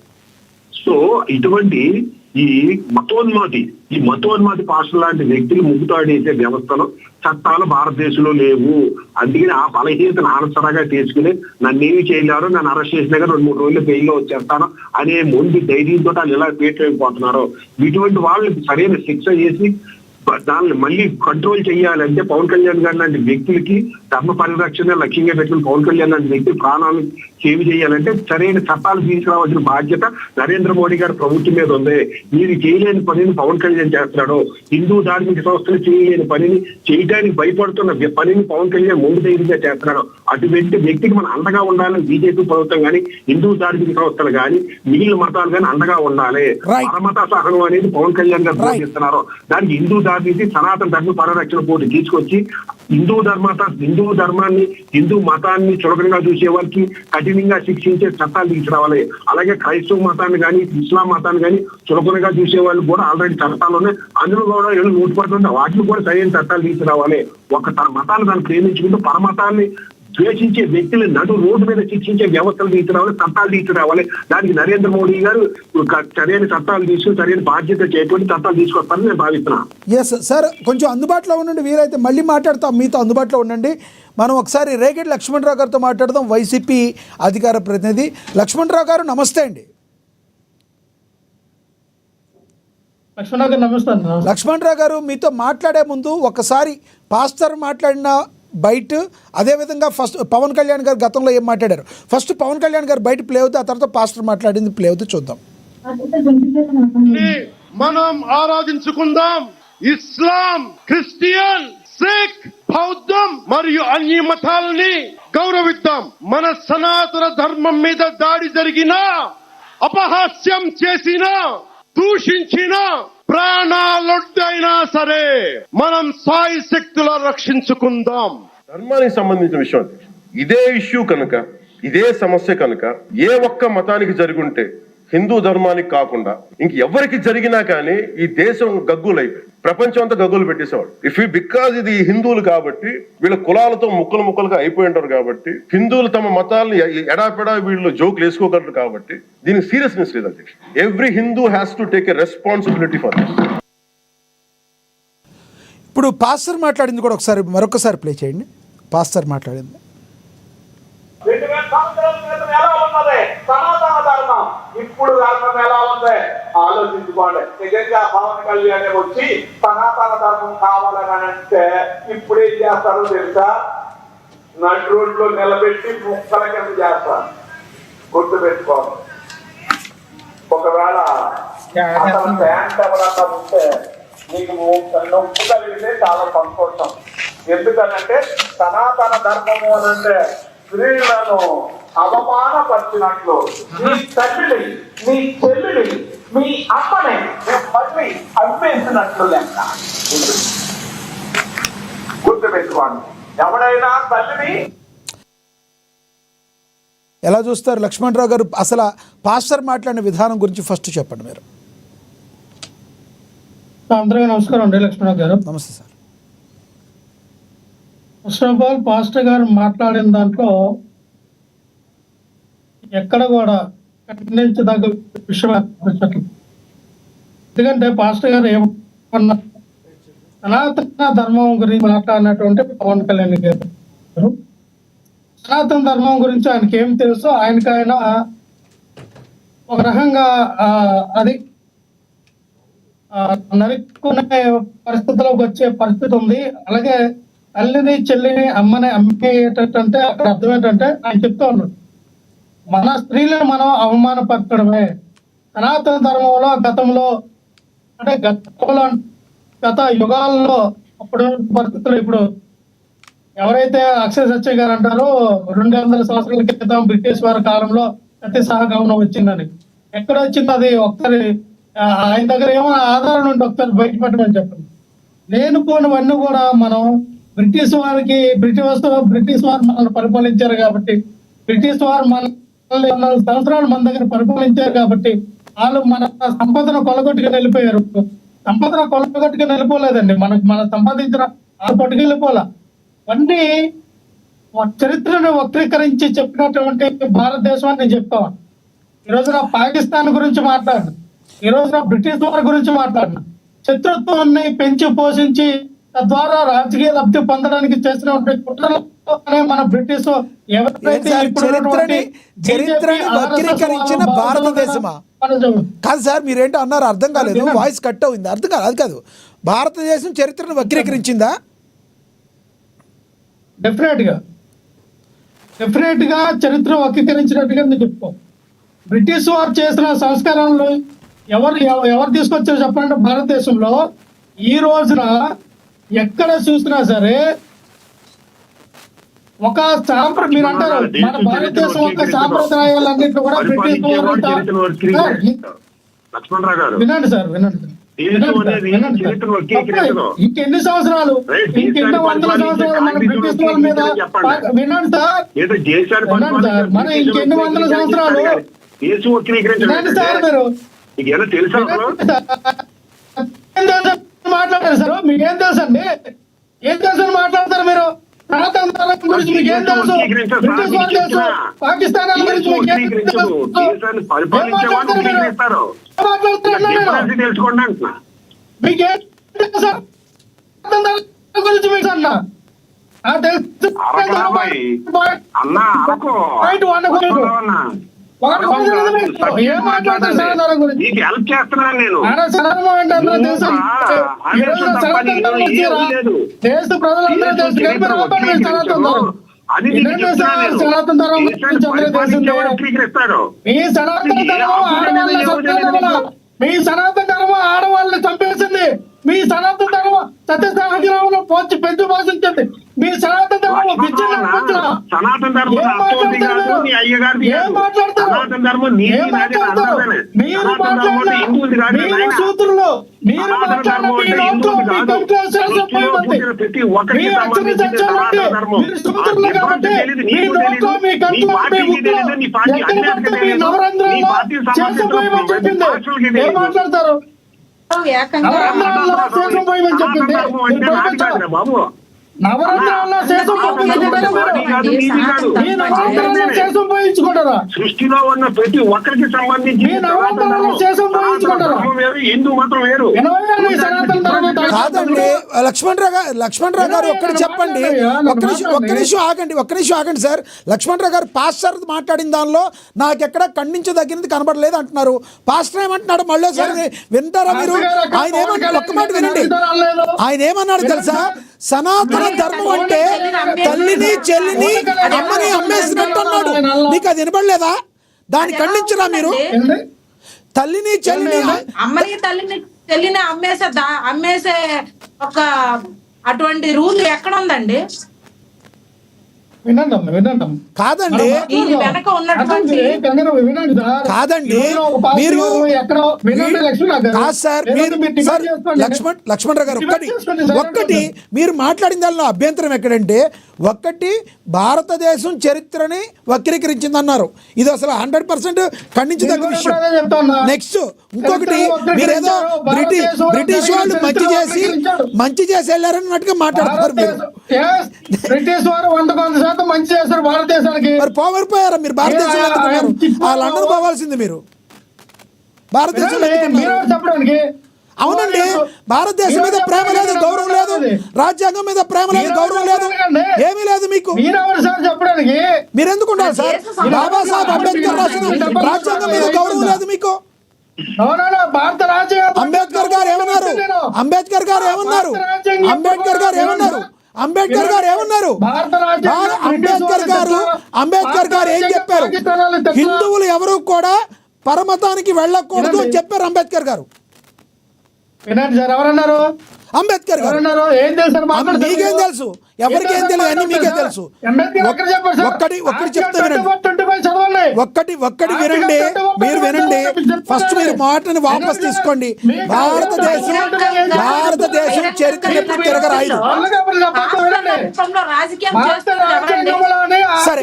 సో ఇటువంటి ఈ మతోన్మాది పాస్టర్ లాంటి వ్యక్తులు ముగ్గుతాడేసే వ్యవస్థలో చట్టాలు భారతదేశంలో లేవు. అందుకని ఆ బలహీనతను ఆనసరగా తీసుకుని నన్నేమి చేయలేరు, నన్ను అరెస్ట్ చేసినా 2-3 రోజులు జైల్లో వచ్చేస్తాను అనే ముందు ధైర్యంతో వాళ్ళు ఎలా పేటైపోతున్నారో, ఇటువంటి వాళ్ళకి సరైన శిక్ష చేసి దాన్ని మళ్ళీ కంట్రోల్ చేయాలంటే పవన్ కళ్యాణ్ గారు లాంటి వ్యక్తులకి ధర్మ పరిరక్షణ లక్ష్యంగా పెట్టుకుని పవన్ కళ్యాణ్ లాంటి వ్యక్తులు ప్రాణాలను సేవ్ చేయాలంటే సరైన చట్టాలు తీసుకురావాల్సిన బాధ్యత నరేంద్ర మోడీ గారి ప్రభుత్వం మీద ఉంది. మీరు చేయలేని పనిని పవన్ కళ్యాణ్ చేస్తున్నాడు. హిందూ ధార్మిక సంస్థలు చేయలేని పనిని చేయడానికి భయపడుతున్న పనిని పవన్ కళ్యాణ్ ముందు ధైర్యంగా చేస్తున్నాడు. అటువంటి వ్యక్తికి మనం అండగా ఉండాలని బీజేపీ ప్రభుత్వం కానీ, హిందూ ధార్మిక సంస్థలు కానీ, మిగిలిన మతాలు కానీ అండగా ఉండాలి. పరమత సహనం అనేది పవన్ కళ్యాణ్ గారు పోషిస్తున్నారు. దానికి హిందూ సనాతన ధర్మ పరిరక్షణ బోర్డు తీసుకొచ్చి హిందూ ధర్మాన్ని, హిందూ మతాన్ని చులకనగా చూసే వారికి కఠినంగా శిక్షించే చట్టాలు తీసుకురావాలి. అలాగే క్రైస్తవ మతాన్ని కానీ, ఇస్లాం మతాన్ని కానీ చులకనగా చూసే వాళ్ళు కూడా ఆల్రెడీ చట్టాలు ఉన్నాయి. అందులో కూడా 100% వాటిని కూడా సరైన చట్టాలు తీసుకురావాలి. ఒక తన మతాన్ని దాన్ని ప్రేమించుకుంటూ పరమతాన్ని ద్వేషించే వ్యక్తులు నడు రోడ్డు మీద శిక్షించే వ్యవస్థలు తీసుకురావాలి, చట్టాలు తీసుకురావాలి. దానికి నరేంద్ర మోడీ గారు సరైన చట్టాలు తీసుకుని సరైన బాధ్యత చేయటువంటి చట్టాలు తీసుకొస్తారని నేను భావిస్తున్నాను. ఎస్ సార్, కొంచెం అందుబాటులో ఉండండి. వీరైతే మళ్ళీ మాట్లాడతాం, మీతో అందుబాటులో ఉండండి. మనం ఒకసారి రేగడి లక్ష్మణరావు గారితో మాట్లాడదాం, వైసీపీ అధికార ప్రతినిధి. లక్ష్మణరావు గారు నమస్తే అండి. లక్ష్మణరావు గారు, మీతో మాట్లాడే ముందు ఒకసారి పాస్టర్ మాట్లాడిన బయట, అదేవిధంగా ఫస్ట్ పవన్ కళ్యాణ్ గారు గతంలో ఏం మాట్లాడారు, ఫస్ట్ పవన్ కళ్యాణ్ గారు బయట ప్లే అవుతుంది, ఆ తర్వాత పాస్టర్ మాట్లాడింది ప్లే అవుతుంది, చూద్దాం. మనం ఆరాధించుకుందాం. ఇస్లాం, క్రిస్టియన్, సిక్, బౌద్ధం మరియు అన్ని మతాలని గౌరవిద్దాం. మన సనాతన ధర్మం మీద దాడి జరిగినా, అపహాస్యం చేసినా, దూషించిన, ప్రాణాలొడ్డైనా సరే మనం సాయి శక్తుల రక్షించుకుందాం. ధర్మానికి సంబంధించిన విషయం ఇదే ఇష్యూ కనుక, ఇదే సమస్య కనుక ఏ ఒక్క మతానికి జరుగుంటే హిందూ ధర్మానికి కాకుండా ఇంకెవరికి జరిగినా కానీ ఈ దేశం గగ్గులైపోయి ప్రపంచం అంతా గగ్గులు పెట్టేసేవాడు. బికాజ్ ఇది హిందువులు కాబట్టి, వీళ్ళ కులాలతో ముక్కలుగా అయిపోయి ఉంటారు కాబట్టి, హిందువులు తమ మతాలను ఎడాపెడా వీళ్ళు జోకులు వేసుకోగలరు కాబట్టి దీనికి సీరియస్నెస్ లేదు అధ్యక్ష. Every Hindu has to take a responsibility for this. ఇప్పుడు పాస్టర్ మాట్లాడింది కూడా ఒకసారి మరొకసారి ప్లే చేయండి. పాస్టర్ మాట్లాడింది. 2000 సంవత్సరాల క్రితం ఎలా ఉన్నది సనాతన ధర్మం, ఇప్పుడు ధర్మం ఎలా ఉంది ఆలోచించుకోండి. నిజంగా పవన్ కళ్యాణ్ వచ్చి సనాతన ధర్మం కావాలని అంటే ఇప్పుడు ఏం చేస్తారో తెలుసా? నటు రోడ్లో నిలబెట్టి ముక్కల కింద చేస్తారు. గుర్తు పెట్టుకోండి. ఒకవేళ అసలు ప్యాంట్ ఎవరన్నా ఉంటే నీకు నొప్పు కలిగితే చాలా సంతోషం. ఎందుకనంటే సనాతన ధర్మము అనంటే స్త్రీలను అవమానపరిచినట్లు మీ తల్లిని, మీ చెల్లిని, మీ అమ్మని మేము మళ్ళీ అమ్మేసినట్లు లెక్క. గుర్తుపెట్టుకోండి, ఎవడైనా తల్లిని ఎలా చూస్తారు లక్ష్మణరావు గారు? అసలు పాస్టర్ మాట్లాడిన విధానం గురించి ఫస్ట్ చెప్పండి మీరు. అందరికీ నమస్కారం అండి. లక్ష్మణరావు గారు నమస్తే sir. First of all pastor గారు మాట్లాడిన దాంట్లో ఎక్కడ కూడా ఖండించదగ్గ విషయం అనిపించట్లేదు. ఎందుకంటే పాస్టర్ గారు ఏమన్నా సనాతన ధర్మం గురించి మాట్లాడినటువంటి పవన్ కళ్యాణ్ గారు, సనాతన ధర్మం గురించి ఆయనకి ఏం తెలుసో ఆయనకైనా ఒక రకంగా అది నరుక్కునే పరిస్థితిలోకి వచ్చే పరిస్థితి ఉంది. అలాగే తల్లిని, చెల్లిని, అమ్మని అమ్మేటంటే అక్కడ అర్థం ఏంటంటే ఆయన చెప్తా ఉన్నాడు, మన స్త్రీలను మనం అవమానపరచడమే. సనాతన ధర్మంలో గతంలో అంటే గత యుగాల్లో అప్పుడు పరిస్థితులు ఇప్పుడు ఎవరైతే అక్షయ సత్య గారు అంటారో 200 సంవత్సరాల క్రితం బ్రిటిష్ వారి కాలంలో సతీ సహగమనం వచ్చిందని. ఎక్కడ వచ్చింది అది? ఒకసారి ఆయన దగ్గర ఏమైనా ఆధారం ఉంటే ఒకసారి బయట పెట్టమని చెప్పండి. లేనిపోయినవన్నీ కూడా మనం బ్రిటిష్ వారు మనల్ని పరిపాలించారు కాబట్టి, బ్రిటిష్ వారు మనల్ని 4 సంవత్సరాలు మన దగ్గర పరిపాలించారు కాబట్టి వాళ్ళు మన సంపదను కొలగొట్టుకుని వెళ్ళిపోయారు. సంపదను కొలగొట్టుకుని వెళ్ళిపోలేదండి, మన సంపాదించిన వాళ్ళు పట్టుకెళ్ళిపోలే. అన్నీ చరిత్రను వక్రీకరించి చెప్పినటువంటి భారతదేశం అని నేను చెప్తాను. ఈ రోజున పాకిస్తాన్ గురించి మాట్లాడిన, ఈ రోజున బ్రిటిష్ వారి గురించి మాట్లాడిన, శత్రుత్వాన్ని పెంచి పోషించి తద్వారా రాజకీయ లబ్ధి పొందడానికి చేసినటువంటి కుట్రలనే మన బ్రిటిష్ చరిత్రని వక్రీకరించిన భారతదేశమా? కాదు సార్, మీరేంటో అన్నారు అర్థం కాలేదు, వాయిస్ కట్ అయింది. అర్థం కాదు, అది కాదు. భారతదేశం చరిత్రను వక్రీకరించిందా? డెఫినెట్ గా చరిత్ర వక్రీకరించినట్టుగా నేను చెప్పుకో. బ్రిటిష్ వారు చేసిన సంస్కారంలో ఎవరు తీసుకొచ్చారు చెప్పండి? భారతదేశంలో ఈ రోజున ఎక్కడ చూసినా సరే ఒక మీరు అంటారు మన భారతదేశం యొక్క సాంప్రదాయాలన్నింటిలో కూడా బ్రిటిష్ వారు. వినండి సార్. ఇంకెన్ని సంవత్సరాలు, ఇంకెన్ని వందల సంవత్సరాలు మన బ్రిటిష్ వాళ్ళ మీద వినండి సార్, మన ఇంకెన్ని వందల సంవత్సరాలు వినండి సార్. మీరు మాట్లాడారు సార్, మీకేం తెలుసు అండి? ఏం తెలుసు మాట్లాడతారు మీరు? సనాతన ధర్మం గురించి మీకేం తెలుసు? బ్రిటిష్ వాళ్ళు తెలుసు, పాకిస్తాన్ గురించి మీకేం తెలుసు? ఏం మాట్లాడతారు మీరు? మీకేం తెలుసు గురించి మీకు అన్నా ఏం మాట్లాడతారు సనాతనం గురించి? దేశ ప్రజలందరూ సనాతన ధర్మం గురించి మీ సనాతన ధర్మం మీ సనాతన ధర్మం ఆడవాళ్ళని చంపేసింది. మీ సనాతన ధర్మం సత్యసాహగ్రహంలో పెంచు పోషించింది. మీ సనాతన ధర్మం మీరు సూత్రులు, మీరు సూత్రులు కాబట్టి మీ నోట్లో మీ కంట్లో మీ నవరంధ్రంలో చేసిపోయమని చెప్పింది. ఏం మాట్లాడతారు? నవరంధ్రాల్లో చేసిపోయమని చెప్పింది. నవరంధ్రాల్లో శేషం పోయించుకుంటారా? సృష్టిలో ఉన్న ప్రతి ఒక్కరికి సంబంధించి హిందూ మతం వేరు కాదండి. లక్ష్మణరావు గారు ఒక్కటి చెప్పండి, ఒక్క నిమిషం ఆగండి సార్. లక్ష్మణరావు గారు పాస్టర్ మాట్లాడిన దానిలో నాకెక్కడ ఖండించదగినది కనబడలేదు అంటున్నారు. పాస్టర్ ఏమంటున్నాడు మళ్ళీ సారి వింటారా మీరు? ఆయన ఏమంటారు? ఒక్క మాట వినండి. ఆయన ఏమన్నాడు తెలుసా? సనాతన ధర్మం అంటే తల్లిని, చెల్లిని, అమ్మని అమ్మేసినట్టు అన్నాడు. నీకు అది వినపడలేదా? దాన్ని ఖండించరా మీరు? తల్లిని, చెల్లిని, అమ్మని, తల్లిని, చెల్లిని అమ్మేసే ఒక అటువంటి రూల్ ఎక్కడ ఉందండి? వినండి అమ్మ, వినండి అమ్మ. కాదండి దీని వెనక ఉన్నటువంటి అసలు కంగారు వినండి సార్. కాదండి ఈరోజు ఒక పార్టీ మీరు వాళ్ళు ఎక్కడో వినండి లక్ష్మణ్ గారు. కాదు సార్ లేదంటే మీరు డిమాండ్ సార్ చేసుకోండి. లక్ష్మణరావు గారు డిమాండ్ చేసుకోండి సార్. ఒక్కటి మీరు మాట్లాడిన దానిలో అభ్యంతరం ఎక్కడంటే ఒక్కటి భారతదేశం చరిత్రని వక్రీకరించిందన్నారు. ఇది అసలు 100% ఖండించదగ్గ నేను విషయం. కూడా అదే చెప్తాన్నా. నెక్స్ట్ ఇంకొకటి చరిత్రను మీరేదో వక్రీకరించారు. బ్రిటిష్ వాళ్ళు భారతదేశం మంచి చేసి వెళ్ళారన్నట్టుగా మాట్లాడుతున్నారు మీరు. బ్రిటిష్ వారు 100% మంచి చేశారు భారతదేశానికి. మరి పోయారా మీరు భారతదేశంలో ఎందుకున్నారు? ఆ లండన్ పోవాల్సింది మీరు భారతదేశంలో మీరు ఎందుకున్నారు? చెప్పడానికి అవునండి, భారతదేశం మీద ప్రేమ లేదు, గౌరవం లేదు, రాజ్యాంగం మీద ప్రేమ లేదు, గౌరవం లేదు, ఏమీ లేదు మీకు. మీరెవరు సార్ చెప్పడానికి? మీరు ఎందుకు ఉండాలి సార్? బాబాసాహెబ్ అంబేద్కర్ రాసిన రాజ్యాంగం మీద గౌరవం లేదు మీకు. భారత రాజ్యాంగం అంబేద్కర్ గారు ఏమన్నారు? అంబేద్కర్ గారు ఏమన్నారు? అంబేద్కర్ గారు ఏమన్నారు? అంబేద్కర్ గారు ఏమన్నారు? అంబేద్కర్ గారు ఏం చెప్పారు? హిందువులు ఎవరు కూడా పరమతానికి వెళ్ళకూడదు అని చెప్పారు అంబేద్కర్ గారు. వినండి సార్, ఎవరన్నారు? అంబేద్కర్ గారు. ఎవరన్నారు? ఏం తెలుసు? మీకేం తెలుసు? ఎవరికేం తెలియదు, అన్ని మీకే తెలుసు. ఒక్కటి చెప్తే వినండి, ఒక్కటి వినండి, మీరు వినండి. ఫస్ట్ మీరు మాటని వాపస్ తీసుకోండి. భారతదేశం చరిత్ర ఎప్పుడు తిరగరాయదు. రాజకీయం చేస్తున్నారు ఎవరండి? సరే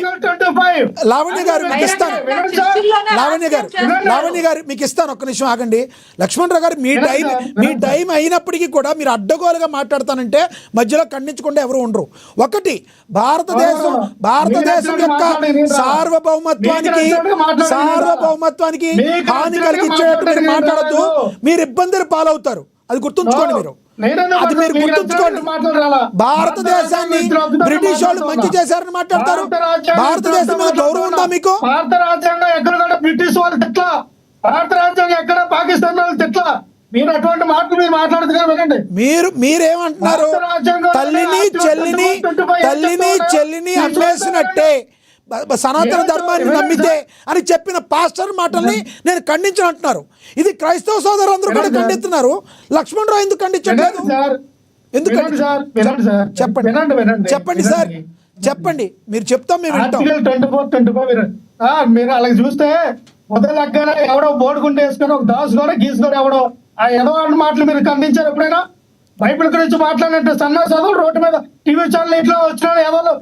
లావణ్య గారు మీకు ఇస్తాను. లావణ్య గారు మీకు ఇస్తాను. ఒక్క నిమిషం ఆగండి. లక్ష్మణరావు గారు మీ టైం అయినప్పటికీ కూడా మీరు అడ్డగోలుగా మాట్లాడతానంటే మధ్యలో ఖండించకుండా ఎవరు ఉండరు. ఒకటి భారతదేశం యొక్క సార్వభౌమత్వానికి హాని కలిగించేటట్టు మీరు మాట్లాడద్దు. మీరు ఇబ్బందులు పాలవుతారు, అది గుర్తుంచుకోండి. అది మీరు గుర్తుంచుకోండి. భారతదేశాన్ని బ్రిటిష్ వాళ్ళు మంచి చేశారని మాట్లాడతారు. భారతదేశం మీద గౌరవం ఉందా మీకు? భారత రాజ్యాంగం ఎక్కడ కూడా బ్రిటిష్ వాళ్ళు తిట్లా, భారత రాజ్యాంగం ఎక్కడ పాకిస్తాన్ వాళ్ళు తిట్లా. మీరు అటువంటి మాటలు మీరు మాట్లాడుతున్నారు. వినండి, మీరేమంటున్నారు? తల్లిని చెల్లిని అమ్మేసినట్టే సనాతన ధర్మాన్ని నమ్మితే అని చెప్పిన పాస్టర్ మాటల్ని నేను ఖండించను అంటున్నారు. ఇది క్రైస్తవ సోదరులందరూ కూడా ఖండిస్తున్నారు. లక్ష్మణరావు ఎందుకు ఖండించట్లేదు? చెప్పండి సార్, చెప్పండి. మీరు చెప్తాం, మేము వింటాం. 24 మీరు అలాగే చూస్తే మొదలగ్గానే ఎవడో బోర్డుకుంటే వేసుకొని ఒక దాసు కూడా గీసుకొని ఎవడో ఆ ఎదో మాటలు మీరు ఖండించారు ఎప్పుడైనా? బైబిల్ గురించి మాట్లాడినట్టు సన్నా చదువు రోడ్డు మీద టీవీ ఛానల్ ఇట్లా వచ్చిన ఎవరు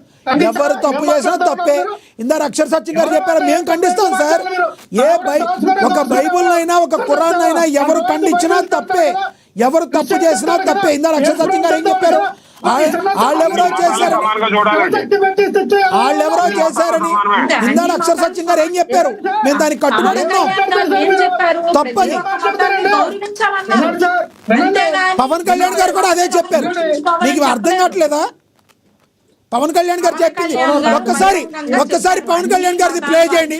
ఎవరు తప్పు చేసినా తప్పే. ఇందాక అక్షర సత్యం గారు చెప్పారు, మేము ఖండిస్తాం సార్. ఒక బైబుల్ అయినా ఒక ఖురాన్ అయినా ఎవరు ఖండించినా తప్పే, ఎవరు తప్పు చేసినా తప్పే. ఇందాక అక్షర సత్యం గారు ఏం చెప్పారు? వాళ్ళెవరో చేశారని ఇందాక అక్షర సత్యం గారు ఏం చెప్పారు? మేము దానికి కట్టుబడి ఉన్నాం, తప్పని. పవన్ కళ్యాణ్ గారు కూడా అదే చెప్పారు. మీకు అర్థం కావట్లేదా? పవన్ కళ్యాణ్ గారు చెప్పింది ఒక్కసారి పవన్ కళ్యాణ్ గారిది ప్లే చేయండి.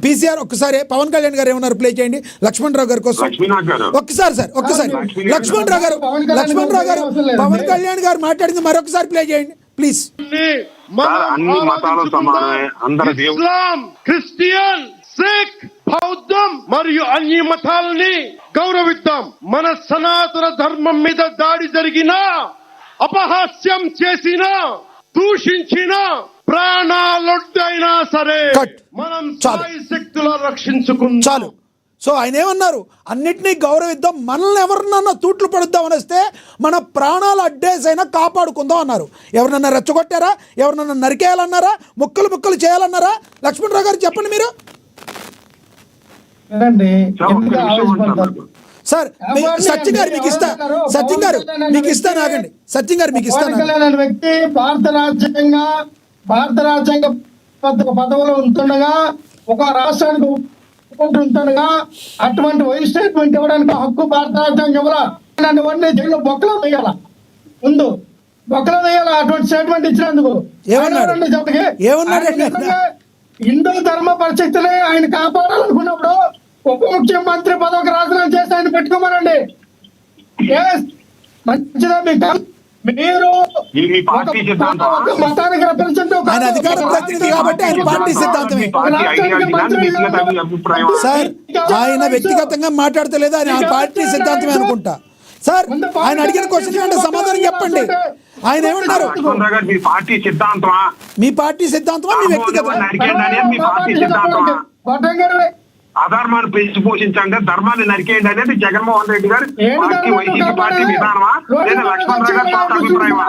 పీసీఆర్ ఒక్కసారి పవన్ కళ్యాణ్ గారు ఏమన్నారు ప్లే చేయండి లక్ష్మణరావు గారి కోసం. ఒక్కసారి లక్ష్మణరావు గారు పవన్ కళ్యాణ్ గారు మాట్లాడింది మరొకసారి ప్లే చేయండి ప్లీజ్. అన్ని మతాలు సమానమే, అందరూ ఇస్లాం, క్రిస్టియన్, సిక్, బౌద్ధం మరియు అన్ని మతాలని గౌరవిద్దాం. మన సనాతన ధర్మం మీద దాడి జరిగినా, అపహాస్యం చేసిన, దూషించిన, ప్రాణాలొడ్డైనా సరే మనం శక్తులు రక్షించుకుందాం. చాలు. సో ఆయన ఏమన్నారు? అన్నిటినీ గౌరవిద్దాం, మనల్ని ఎవరినన్నా తూట్లు పడుద్దాం అని వస్తే మన ప్రాణాలు అడ్డేసైనా కాపాడుకుందాం అన్నారు. ఎవరినన్నా రెచ్చగొట్టారా? ఎవరినన్నా నరికేయాలన్నారా? ముక్కలు చేయాలన్నారా? లక్ష్మణరావు గారు చెప్పండి మీరు. సార్ సత్యం గారు మీకు ఇస్తా, సత్యం గారు మీకు ఇస్తాను, ఆగండి. సత్యం గారు మీకు ఇస్తాను. వ్యక్తి భారత రాజ్యాంగ పదవులో ఉంటుండగా, ఒక రాష్ట్రానికి ఉంటుండగా అటువంటి వైస్ స్టేట్మెంట్ ఇవ్వడానికి హక్కు భారత రాజ్యాంగం ఇవ్వాలని జైలు బొక్కలో వేయాల, ముందు బొక్కలో వేయాల. అటువంటి స్టేట్మెంట్ ఇచ్చినందుకు హిందూ ధర్మ పరిస్థితులే ఆయన కాపాడాలనుకున్నప్పుడు ఉప ముఖ్యమంత్రి పదవికి రాజీనామా చేసి ఆయన పెట్టుకోమనండి. మంచిదా మీకు? మీరు మతానికి ఆయన అధికార ప్రతినిధి కాబట్టి ఆయన పార్టీ సిద్ధాంతమే సార్. ఆయన వ్యక్తిగతంగా మాట్లాడతలేదు, ఆయన పార్టీ సిద్ధాంతమే అనుకుంటా. సార్ ముందు ఆయన అడిగిన క్వశ్చన్ అంటే సమాధానం చెప్పండి. ఆయన ఏమన్నారు? లక్ష్మణరావు గారు మీ పార్టీ సిద్ధాంతమా? మీ పార్టీ సిద్ధాంతమా మీ వ్యక్తిగత? నరికేయండి అనేది మీ పార్టీ సిద్ధాంతమా? అధర్మాన్ని పెంచి పోషించండి, ధర్మాన్ని నరికేయండి అనేది జగన్మోహన్ రెడ్డి గారు పార్టీ వైసీపీ పార్టీ విధానమా లేదా లక్ష్మణరావు గారి సొంత అభిప్రాయమా?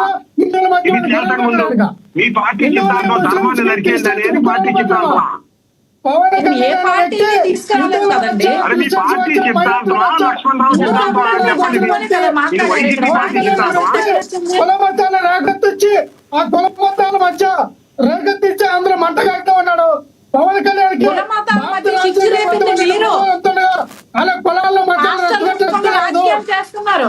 ఇది చేతకు ముందు మీ పార్టీ సిద్ధాంతం ధర్మాన్ని నరికేయండి అనేది పార్టీ సిద్ధాంతమా? ఏ పార్టీని తీసుకురాలేదు కదండి. అరే మీ పార్టీ సిద్ధాంతమా లక్ష్మణరావు సిద్ధాంతమా అని చెప్పండి. ఇది వైసీపీ పార్టీ సిద్ధాంతమా? కుల మతాల రేగెత్తిచ్చి ఆ కుల మతాల మధ్య రేగెత్తిచ్చి అందరూ మంటగాడుతూ ఉన్నాడు పవన్ కళ్యాణ్. కుల మతాల మధ్య చిచ్చు రేపింది మీరు. అలా కులాల మధ్య రాజకీయం చేస్తున్నారు.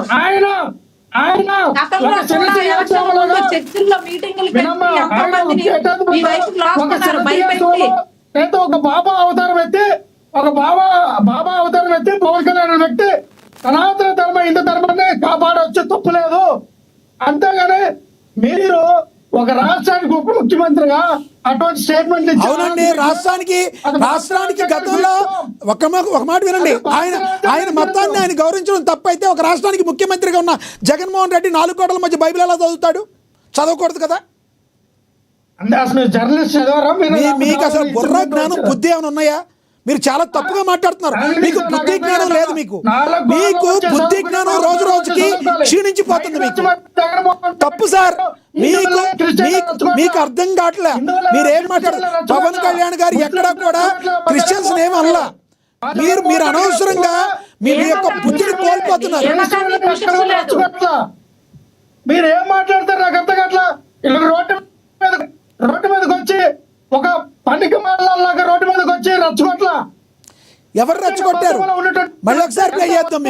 గతంలో కూడా ఎలక్షన్ ముందు చర్చిల్లో మీటింగులు పెట్టి ఎంతో మందిని ఈ వైపుకి లాక్కున్నారు భయపెట్టి. ఒక బాబా అవతారం ఎత్తి పవన్ కళ్యాణ్ వ్యక్తి సనాతన ధర్మ హిందూ ధర్మాన్ని కాపాడవచ్చు, తప్పులేదు. అంతేగాని మీరు ఒక రాష్ట్రానికి ఉప ముఖ్యమంత్రిగా అటువంటి స్టేట్మెంట్ అవునండి. రాష్ట్రానికి గతంలో ఒక మాట వినండి. ఆయన మతాన్ని ఆయన గౌరవించడం తప్పైతే ఒక రాష్ట్రానికి ముఖ్యమంత్రిగా ఉన్న జగన్మోహన్ రెడ్డి 4 కోటల మధ్య బైబిల్ ఎలా చదువుతాడు? చదవకూడదు కదా. అంటే అసలు జర్నలిస్ట్ చదవరా మీకు అసలు బుర్ర జ్ఞానం బుద్ధి ఏమైనా ఉన్నాయా? మీరు చాలా తప్పుగా మాట్లాడుతున్నారు. మీకు బుద్ధి జ్ఞానం లేదు. మీకు బుద్ధి జ్ఞానం రోజు రోజుకి క్షీణించిపోతుంది. మీకు తప్పు సార్. మీకు అర్థం కావట్లే. మీరేం మాట్లాడారు? పవన్ కళ్యాణ్ గారు ఎక్కడా కూడా క్రిస్టియన్స్ ఏమి అనలా. మీరు అనవసరంగా మీ యొక్క బుద్ధిని కోల్పోతున్నారు. మీరు ఏం మాట్లాడతారు నాకు అర్థం కావట్లా. రోడ్డు మీదకి వచ్చి ఒక పండుగ మాటలాగా రోడ్డు మీదకి వచ్చి రచ్చగొట్ల. ఎవరు రెచ్చగొట్టారు? మళ్ళీ ఒకసారి ప్లే చేద్దాం.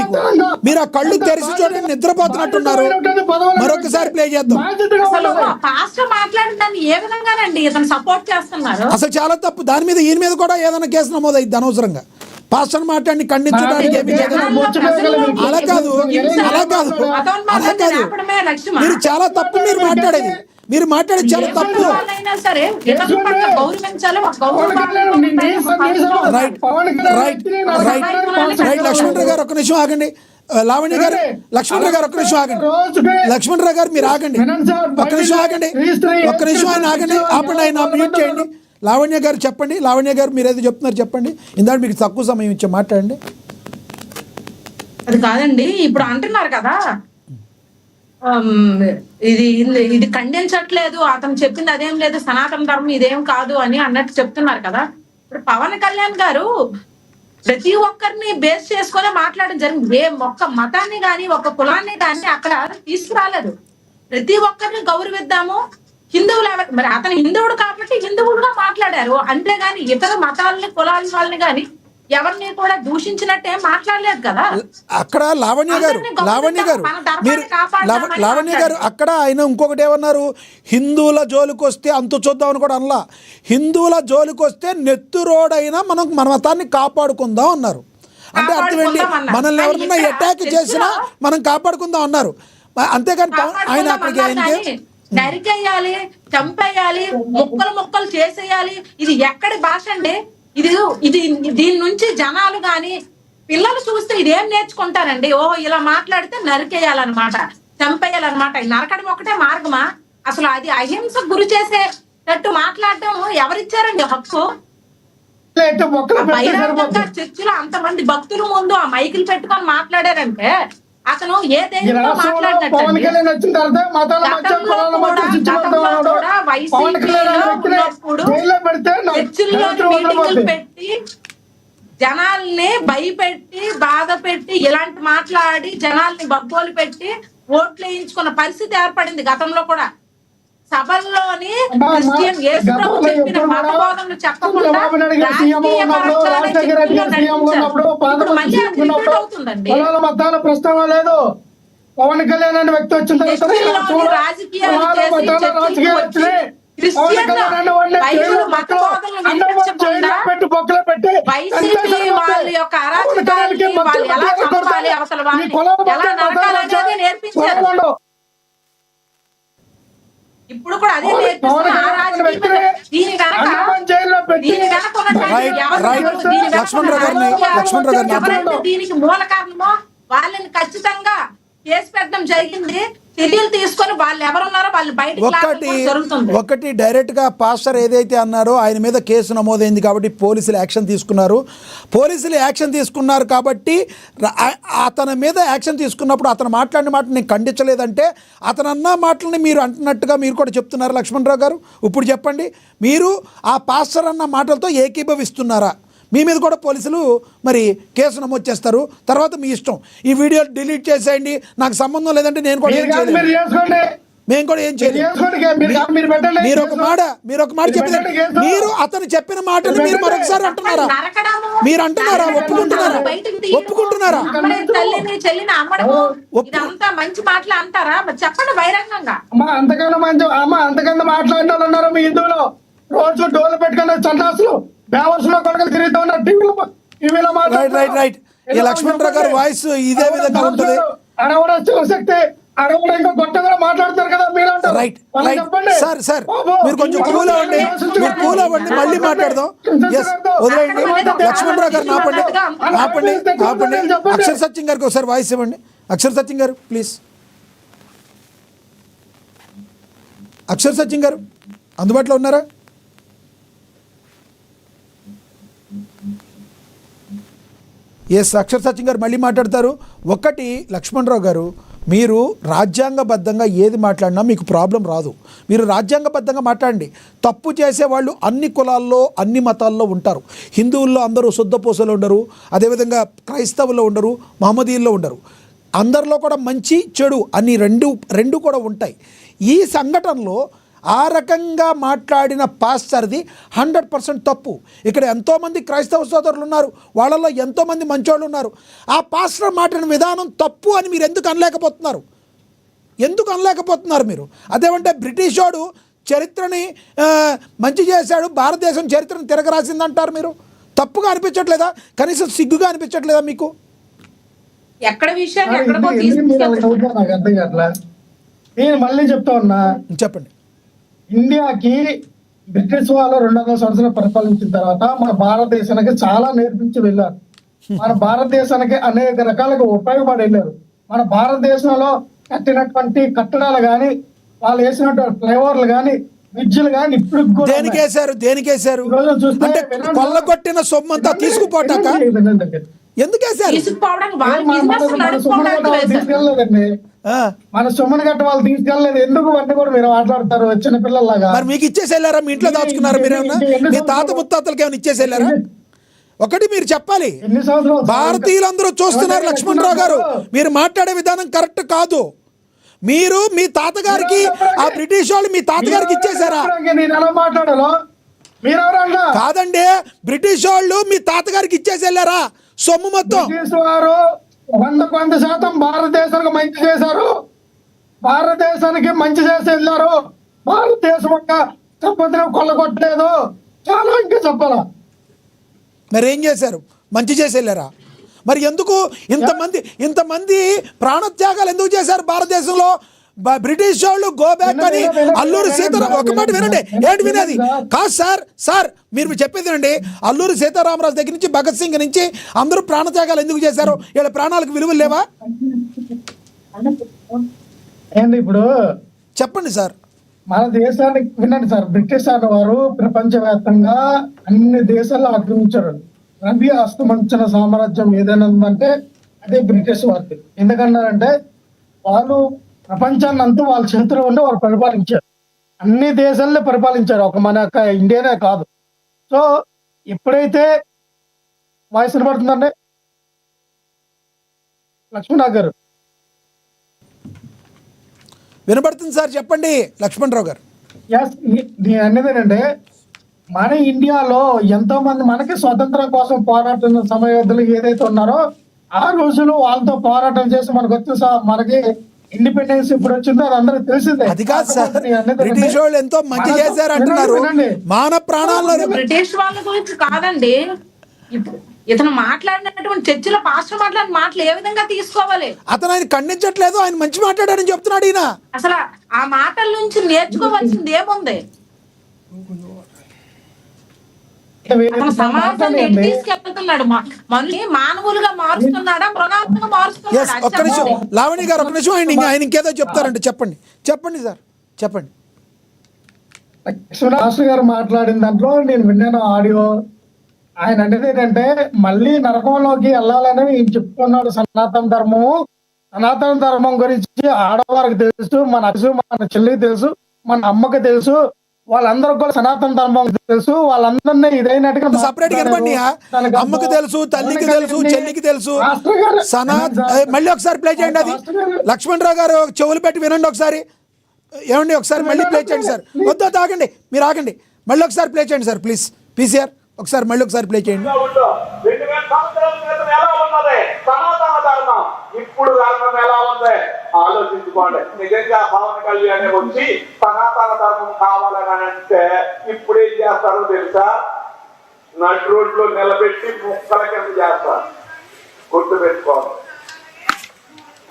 మీరు ఆ కళ్ళు తెరిచి చూడండి, నిద్రపోతున్నట్టున్నారు. మరొకసారి ప్లే చేద్దాం. పాస్టర్ మాట్లాడిన ఏ విధంగానండి ఇతను సపోర్ట్ చేస్తున్నారు? అసలు చాలా తప్పు. దాని మీద ఈయన మీద కూడా ఏదైనా కేసు నమోదైద్ది అనవసరంగా. పాస్టర్ మాట్లాడి ఖండించడానికి ఏమి అలా కాదు. మీరు చాలా తప్పు. మీరు మాట్లాడేది చాలా తప్పు. రైట్ లక్ష్మణరావు గారు ఒక్క నిమిషం ఆగండి. లావణ్య గారు, లక్ష్మణరావు గారు ఒక్క నిమిషం ఆగండి. లక్ష్మణరావు గారు మీరు ఆగండి, ఒక్క నిమిషం ఆగండి. ఆయన ఆగండి, ఆపండి. ఆయన మ్యూట్ చేయండి. లావణ్య గారు చెప్పండి. లావణ్య గారు మీరు ఏదో చెప్తున్నారు చెప్పండి. ఇందాక మీకు తక్కువ సమయం ఇచ్చే మాట్లాడండి. అది కాదండి, ఇప్పుడు అంటున్నారు కదా ఇది ఖండించట్లేదు, అతను చెప్పింది అదేం లేదు, సనాతన ధర్మం ఇదేం కాదు అని అన్నట్టు చెప్తున్నారు కదా. ఇప్పుడు పవన్ కళ్యాణ్ గారు ప్రతి ఒక్కరిని బేస్ చేసుకునే మాట్లాడడం జరిగింది. ఒక్క మతాన్ని గాని ఒక కులాన్ని గాని అక్కడ తీసుకురాలేదు. ప్రతి ఒక్కరిని గౌరవిద్దాము. హిందువులు మరి అతను హిందువుడు కాబట్టి హిందువులుగా మాట్లాడారు. అంతేగాని ఇతర మతాలని కులాల వాళ్ళని గాని ఎవరిని కూడా దూషించినట్టే మాట్లాడలేదు కదా. అక్కడ లావణ్య గారు అక్కడ ఆయన ఇంకొకటి ఏమన్నారు? హిందువుల జోలికి వస్తే అంతు చూద్దామని కూడా అనలా. హిందువుల జోలికి వస్తే నెత్తురోడైనా మనం మన మతాన్ని కాపాడుకుందాం అన్నారు. అంటే అర్థం ఏంటి? మనల్ని ఎవరైనా అటాక్ చేసినా మనం కాపాడుకుందాం అన్నారు. అంతేగాని ఆయన అక్కడికి నరికేయాలి, చంపేయాలి, ముక్కలు చేసేయాలి, ఇది ఎక్కడి భాష అండి? ఇది దీని నుంచి జనాలు గాని పిల్లలు చూస్తే ఇదేం నేర్చుకుంటారండి? ఓహో ఇలా మాట్లాడితే నరికేయాలన్నమాట, చంపేయాలన్నమాట. నరకడం ఒకటే మార్గమా? అసలు అది అహింసకు గురి చేసేటట్టు మాట్లాడడం ఎవరిచ్చారండి హక్కు? బహిరంగంగా చర్చిలో అంతమంది భక్తుల ముందు ఆ మైకులు పెట్టుకొని మాట్లాడారంటే అతను ఏ ధైర్యంతో మాట్లాడినట్టు. చర్చిల్లో మీటింగులు పెట్టి జనాల్ని భయపెట్టి బాధ పెట్టి ఇలాంటి మాట్లాడి జనాల్ని బగ్గోలు పెట్టి ఓట్లు వేయించుకున్న పరిస్థితి ఏర్పడింది గతంలో కూడా. సభల్లోని క్రిస్టియన్ యేసు ప్రభు చెప్పిన మత బోధనలు చెప్పకుండా మతాల ప్రస్తావన లేదు. పవన్ కళ్యాణ్ అనే వ్యక్తి వచ్చిన తర్వాత నేర్పించారు. ఇప్పుడు కూడా అదే దీనికి మూల కారణమో వాళ్ళని ఖచ్చితంగా కేసు పెట్టడం జరిగింది. చర్యలు తీసుకొని వాళ్ళు ఎవరున్నారో వాళ్ళు బయటకు లాగడం జరుగుతుంది. ఒకటి డైరెక్ట్ గా పాస్టర్ ఏదైతే అన్నారో ఆయన మీద కేసు నమోదైంది కాబట్టి పోలీసులు యాక్షన్ తీసుకున్నారు కాబట్టి అతని మీద యాక్షన్ తీసుకున్నప్పుడు అతను మాట్లాడిన మాట నేను ఖండించలేదంటే అతను అన్న మాటలని మీరు అంటున్నట్టుగా మీరు కూడా చెప్తున్నారు లక్ష్మణరావు గారు. ఇప్పుడు చెప్పండి, మీరు ఆ పాస్టర్ అన్న మాటలతో ఏకీభవిస్తున్నారా? మీ మీద కూడా పోలీసులు మరి కేసు నమోదు చేస్తారు. తర్వాత మీ ఇష్టం, ఈ వీడియో డిలీట్ చేసేయండి, నాకు సంబంధం లేదంటే నేను కూడా ఏం చేయలేదు, మేము కూడా ఏం చేయలేదు. మీరు ఒక మాట చెప్పేది మీరు అతను చెప్పిన మాటలు మీరు మరొకసారి అంటున్నారా? మీరు అంటున్నారా? ఒప్పుకుంటున్నారా? మంచి మాటలు అంటారా? చెప్పండి బహిరంగంగా. అంతకన్నా మాట్లాడిన వాళ్ళు ఉన్నారు మీ హిందువులో. రోజు డోలు పెట్టుకున్న చందాసులు బేవర్సులో కొడుకులు తిరుగుతూ ఉన్నారు టీవీలో రైట్. ఈ లక్ష్మణరావు గారి వాయిస్ ఇదే విధంగా ఉంటుంది. అడవడ శివశక్తి అడవడ ఇంకా గొట్టగా మాట్లాడతారు కదా మీరు. రైట్ సార్ మీరు కొంచెం కూల్ అవ్వండి, మళ్ళీ మాట్లాడదాం. వదిలేయండి. లక్ష్మణరావు గారు ఆపండి. అక్షర సత్యం గారికి ఒకసారి వాయిస్ ఇవ్వండి. అక్షర సత్యం గారు ప్లీజ్. అక్షర సత్యం గారు అందుబాటులో ఉన్నారా? అక్షర సత్యం గారు మళ్ళీ మాట్లాడతారు. ఒకటి లక్ష్మణరావు గారు, మీరు రాజ్యాంగబద్ధంగా ఏది మాట్లాడినా మీకు ప్రాబ్లం రాదు. మీరు రాజ్యాంగబద్ధంగా మాట్లాడండి. తప్పు చేసేవాళ్ళు అన్ని కులాల్లో అన్ని మతాల్లో ఉంటారు. హిందువుల్లో అందరూ శుద్ధపూసలు ఉండరు, అదేవిధంగా క్రైస్తవుల్లో ఉండరు, మహమ్మదీయుల్లో ఉండరు. అందరిలో కూడా మంచి చెడు అని రెండు కూడా ఉంటాయి. ఈ సంఘటనలో ఆ రకంగా మాట్లాడిన పాస్టర్ది 100% తప్పు. ఇక్కడ ఎంతోమంది క్రైస్తవ సోదరులు ఉన్నారు, వాళ్ళలో ఎంతోమంది మంచోళ్ళు ఉన్నారు. ఆ పాస్టర్ మాట్లాడిన విధానం తప్పు అని మీరు ఎందుకు అనలేకపోతున్నారు మీరు? అదేమంటే బ్రిటిష్ వాడు చరిత్రని మంచి చేశాడు, భారతదేశం చరిత్రను తిరగరాసిందంటారు మీరు. తప్పుగా అనిపించట్లేదా? కనీసం సిగ్గుగా అనిపించట్లేదా మీకు? ఎక్కడ విషయాన్ని నేను మళ్ళీ చెప్తా ఉన్నా, చెప్పండి. ఇండియాకి బ్రిటిష్ వాళ్ళు 200 సంవత్సరాలు పరిపాలించిన తర్వాత మన భారతదేశానికి చాలా నేర్పించి వెళ్ళారు. మన భారతదేశానికి అనేక రకాలుగా ఉపయోగపడి వెళ్ళారు. మన భారతదేశంలో కట్టినటువంటి కట్టడాలు కానీ, వాళ్ళు వేసినటువంటి ఫ్లైఓవర్లు కానీ, బ్రిడ్జిలు కానీ ఇప్పుడు దేనికేశారు? అంటే కొల్లగొట్టిన సొమ్మంతా తీసుకుపోటాక ఎందుకు వేశారు? మన సొమ్ముని గట్ట వాళ్ళు తీసుకెళ్ళలేదు ఎందుకు అంటే కూడా మీరు మాట్లాడతారు చిన్నపిల్లలాగా. మరి మీకు ఇచ్చేసి వెళ్ళారా? మీ ఇంట్లో దాచుకున్నారు మీరేమన్నా? మీ తాత ముత్తాతలకి ఏమైనా ఇచ్చేసి వెళ్ళారా? ఒకటి మీరు చెప్పాలి. భారతీయులందరూ చూస్తున్నారు లక్ష్మణరావు గారు, మీరు మాట్లాడే విధానం కరెక్ట్ కాదు. మీరు మీ తాతగారికి ఆ బ్రిటిష్ వాళ్ళు మీ తాతగారికి ఇచ్చేసారా? కాదండి, బ్రిటిష్ వాళ్ళు మీ తాతగారికి ఇచ్చేసి వెళ్ళారా సొమ్ము మొత్తం? వారు 100% భారతదేశానికి మంచి చేశారు. భారతదేశానికి మంచి చేసి వెళ్ళారు. భారతదేశం యొక్క సంపదను కొల్లగొట్టలేదు. చాలా ఇంకా చెప్పాలా? మరి ఏం చేశారు? మంచి చేసి వెళ్ళారా? మరి ఎందుకు ఇంతమంది ప్రాణత్యాగాలు ఎందుకు చేశారు భారతదేశంలో? బ్రిటిష్ వాళ్ళు గో బ్యాక్ అని అల్లూరి సీతారామ ఒక మాట వినండి. ఏంటి వినేది? కాదు సార్ మీరు చెప్పేది వినండి. అల్లూరి సీతారామరాజు దగ్గర నుంచి భగత్ సింగ్ నుంచి అందరూ ప్రాణత్యాగాలు ఎందుకు చేశారు? వీళ్ళ ప్రాణాలకు విలువలు లేవా? ఇప్పుడు చెప్పండి సార్. మన దేశానికి వినండి సార్. బ్రిటిష్ వారు ప్రపంచవ్యాప్తంగా అన్ని దేశాల్లో ఆక్రమించారు. రవి అస్తమించిన సామ్రాజ్యం ఏదైనా ఉందంటే అదే బ్రిటిష్ వారికి. ఎందుకన్నారంటే వాళ్ళు ప్రపంచాన్ని అంతా వాళ్ళ చేతిలో ఉండి వాళ్ళు పరిపాలించారు. అన్ని దేశాల్లో పరిపాలించారు, ఒక మన ఇండియానే కాదు. సో ఎప్పుడైతే వాయిస్ వినపడుతుందండి లక్ష్మణరావు గారు? వినపడుతుంది సార్, చెప్పండి లక్ష్మణరావు గారు. నేను అనేది మన ఇండియాలో ఎంతో మంది మనకి స్వతంత్రం కోసం పోరాడుతున్న సమయోధులు ఏదైతే ఉన్నారో ఆ రోజులు వాళ్ళతో పోరాటం చేసి మనకు వచ్చే మనకి ఇండిపెండెన్స్ ఇప్పుడు వచ్చిందో అది అందరికి తెలిసిందే. అది కాదు సార్, బ్రిటిష్ వాళ్ళు ఎంతో మంచి చేశారు అంటున్నారు. మానవ ప్రాణాల్లో బ్రిటిష్ వాళ్ళ గురించి కాదండి. ఇతను మాట్లాడినటువంటి చర్చిలో పాస్టర్ మాట్లాడిన మాటలు ఏ విధంగా తీసుకోవాలి? అతను ఆయన ఖండించట్లేదు, ఆయన మంచి మాట్లాడారని చెప్తున్నాడు ఈయన. అసలు ఆ మాటల నుంచి నేర్చుకోవాల్సింది ఏముంది? అతను సమాజాన్ని ఎటు తీసుకెళ్తున్నాడు? మళ్ళీ మానవులుగా మారుస్తున్నాడా, మృగాలుగా ఎస్, ఒక్క నిమిషం మారుస్తున్నాడా? లావణి గారు, ఒక్క నిమిషం. ఆయన ఇంకేదో చెప్తారంటే చెప్పండి సార్, చెప్పండి. మాస్టర్ గారు మాట్లాడిన దాంట్లో నేను విన్నాను ఆడియో. ఆయన అనేది ఏంటంటే మళ్ళీ నరకంలోకి వెళ్ళాలని ఈయన చెప్పుకున్నాడు. సనాతన ధర్మం గురించి ఆడవారికి తెలుసు, మన చెల్లికి తెలుసు, మన అమ్మకి తెలుసు, వాళ్ళందరూ కూడా సనాతన ధర్మం తెలుసు. వాళ్ళందరినీ ఇదైనట్టుగా సపరేట్ కనబడి అమ్మకి తెలుసు, తల్లికి తెలుసు, చెల్లికి తెలుసు. మళ్ళీ ఒకసారి ప్లే చేయండి. అది లక్ష్మణరావు గారు చెవులు పెట్టి వినండి ఒకసారి. ఏమండి, ఒకసారి మళ్ళీ ప్లే చేయండి సార్. వద్దు ఆగండి, మీరు ఆగండి. మళ్ళీ ఒకసారి ప్లే చేయండి సార్ ప్లీజ్. పీసీఆర్ ఒకసారి మళ్ళీ ఒకసారి ప్లే చేయండి. 2000 సంవత్సరాల క్రితం ఎలా ఉన్నది సనాతన ధర్మం, ఇప్పుడు ధర్మం ఎలా ఉంది ఆలోచించుకోండి. నిజంగా పవన్ కళ్యాణ్ వచ్చి సనాతన ధర్మం కావాలని అంటే ఇప్పుడు ఏం చేస్తారో తెలుసా? నటు రోడ్లో నిలబెట్టి ముక్కల కింద చేస్తారు. గుర్తు పెట్టుకోండి.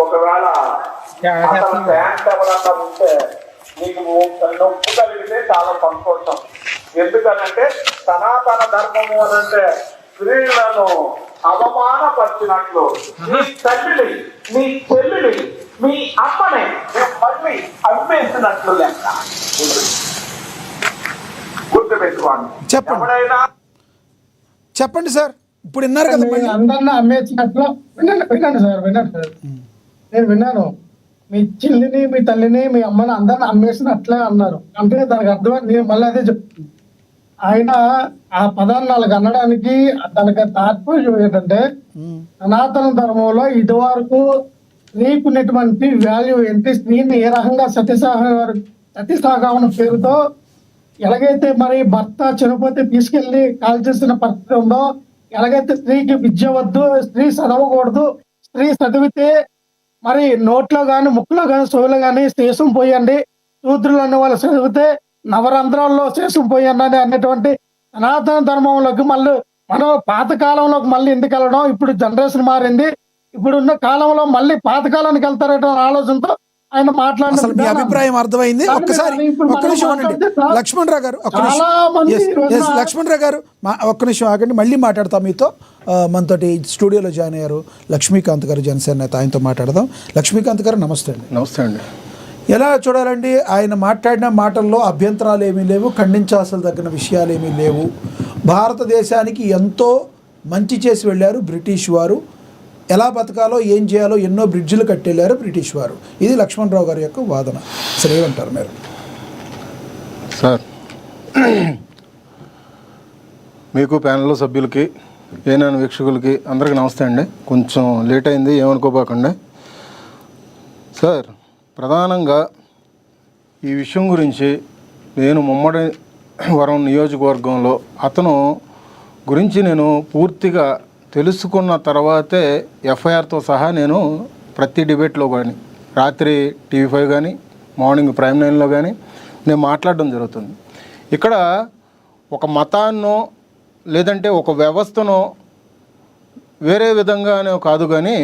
ఒకవేళ ప్యాంట్ ఎవరన్నా ఉంటే నీకు నొప్పు కలిగితే చాలా సంతోషం. ఎందుకనంటే సనాతన ధర్మము అనంటే స్త్రీలను అవమానపరిచినట్లు నీ తల్లిని, నీ చెల్లిని, మీ అమ్మని మళ్ళీ అమ్మేసినట్లు లెక్క. గుర్తుపెట్టుకోండి. చెప్పండి సార్. ఇప్పుడు విన్నారు కదా, అందరినీ అమ్మేసినట్లు. వినండి సార్. నేను విన్నాను. మీ చెల్లిని, మీ తల్లిని, మీ అమ్మని అందరిని అమ్మేసినట్లే అన్నారు. అంటే దానికి అర్థం నేను మళ్ళీ అదే చెప్తాను. ఆయన ఆ పదాన్ని వాళ్ళకి అనడానికి దానికి తాత్పర్యం ఏంటంటే సనాతన ధర్మంలో ఇదివరకు స్త్రీకి ఉన్నటువంటి వాల్యూ ఏంటి, స్త్రీని ఏ రకంగా సతీసాగమన పేరుతో ఎలాగైతే మరి భర్త చనిపోతే తీసుకెళ్లి కాల్చేసిన పరిస్థితి ఉందో, ఎలాగైతే స్త్రీకి విద్య వద్దు, స్త్రీ చదవకూడదు, స్త్రీ చదివితే మరి నోట్లో గాని, ముక్కులో గాని, చెవులో గాని శేషం పోయండి, శూద్రులు అనే వాళ్ళు చదివితే నవరంధ్రాల్లో శేషం పోయండి అనేటువంటి సనాతన ధర్మంలోకి మళ్ళీ మనం పాత కాలంలోకి మళ్ళీ ఎందుకు వెళ్ళడం? ఇప్పుడు జనరేషన్ మారింది, ఇప్పుడున్న కాలంలో మళ్ళీ పాత కాలానికి వెళ్తారట ఆలోచనతో ఆయన మాట్లాడారు. మీ అభిప్రాయం అర్థమైంది. ఒక్కసారి ఒక్క నిమిషం ఆగండి లక్ష్మణరావు గారు, లక్ష్మణరావు గారు ఒక్క నిమిషం ఆగండి. మళ్ళీ మాట్లాడతాం మీతో. మనతోటి స్టూడియోలో జాయిన్ అయ్యారు లక్ష్మీకాంత్ గారు, జనసేన నేత. ఆయనతో మాట్లాడదాం. లక్ష్మీకాంత్ గారు నమస్తే అండి. నమస్తే అండి. ఎలా చూడాలండి? ఆయన మాట్లాడిన మాటల్లో అభ్యంతరాలు ఏమీ లేవు, ఖండించాల్సిన తగిన విషయాలు ఏమీ లేవు. భారతదేశానికి ఎంతో మంచి చేసి వెళ్ళారు బ్రిటిష్ వారు. ఎలా బతకాలో, ఏం చేయాలో ఎన్నో బ్రిడ్జిలు కట్టెళ్ళారు బ్రిటిష్ వారు. ఇది లక్ష్మణరావు గారి యొక్క వాదన. అసలు ఏమంటారు మీరు? సార్, మీకు ప్యానెల్లో సభ్యులకి, ఏనాను వీక్షకులకి అందరికీ నమస్తే అండి. కొంచెం లేట్ అయింది, ఏమనుకోబాకండి. సార్, ప్రధానంగా ఈ విషయం గురించి నేను ముమ్మడి వరం నియోజకవర్గంలో అతను గురించి నేను పూర్తిగా తెలుసుకున్న తర్వాతే ఎఫ్ఐఆర్తో సహా నేను ప్రతి డిబేట్లో కానీ, రాత్రి TV5 కానీ, మార్నింగ్ ప్రైమ్ 9లో కానీ నేను మాట్లాడడం జరుగుతుంది. ఇక్కడ ఒక మతాన్నో లేదంటే ఒక వ్యవస్థనో వేరే విధంగానే కాదు, కానీ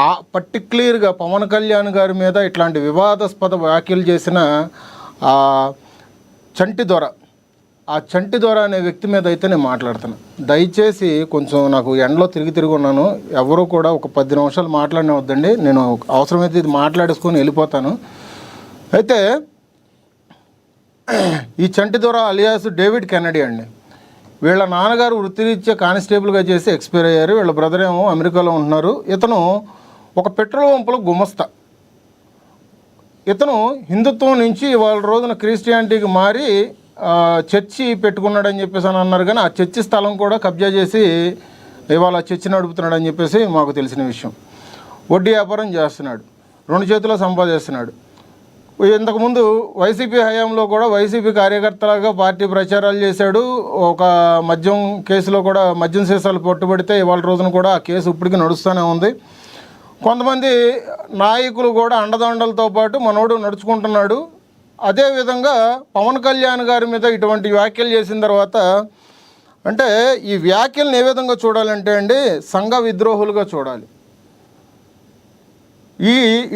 ఆ పర్టిక్యులర్గా పవన్ కళ్యాణ్ గారి మీద ఇట్లాంటి వివాదాస్పద వ్యాఖ్యలు చేసిన చంటి దొర, ఆ చంటి దొర అనే వ్యక్తి మీద అయితే నేను మాట్లాడుతాను. దయచేసి కొంచెం నాకు ఎండలో తిరిగి ఉన్నాను. ఎవరు కూడా ఒక 10 నిమిషాలు మాట్లాడిన వద్దండి. నేను అవసరమైతే ఇది మాట్లాడేసుకొని వెళ్ళిపోతాను. అయితే ఈ చంటి దొర అలియాస్ డేవిడ్ కెన్నడీ అండి. వీళ్ళ నాన్నగారు వృత్తిరీత్యా కానిస్టేబుల్గా చేసి ఎక్స్పైర్ అయ్యారు. వీళ్ళ బ్రదర్ ఏమో అమెరికాలో ఉంటున్నారు. ఇతను ఒక పెట్రోల్ పంపులో గుమస్తా. ఇతను హిందుత్వం నుంచి ఇవాళ రోజున క్రిస్టియానిటీకి మారి చర్చి పెట్టుకున్నాడని చెప్పేసి అని అన్నారు. కానీ ఆ చర్చి స్థలం కూడా కబ్జా చేసి ఇవాళ చర్చి నడుపుతున్నాడని చెప్పేసి మాకు తెలిసిన విషయం. వడ్డీ వ్యాపారం చేస్తున్నాడు, 2 చేతుల్లో సంపాదిస్తున్నాడు. ఇంతకుముందు వైసీపీ హయాంలో కూడా వైసీపీ కార్యకర్తలాగా పార్టీ ప్రచారాలు చేశాడు. ఒక మద్యం కేసులో కూడా మద్యం సీసాలు పట్టుబడితే ఇవాళ రోజున కూడా ఆ కేసు ఇప్పటికీ నడుస్తూనే ఉంది. కొంతమంది నాయకులు కూడా అండదండలతో పాటు మనోడు నడుచుకుంటున్నాడు. అదేవిధంగా పవన్ కళ్యాణ్ గారి మీద ఇటువంటి వ్యాఖ్యలు చేసిన తర్వాత అంటే ఈ వ్యాఖ్యలను ఏ విధంగా చూడాలంటే అండి, సంఘ విద్రోహులుగా చూడాలి.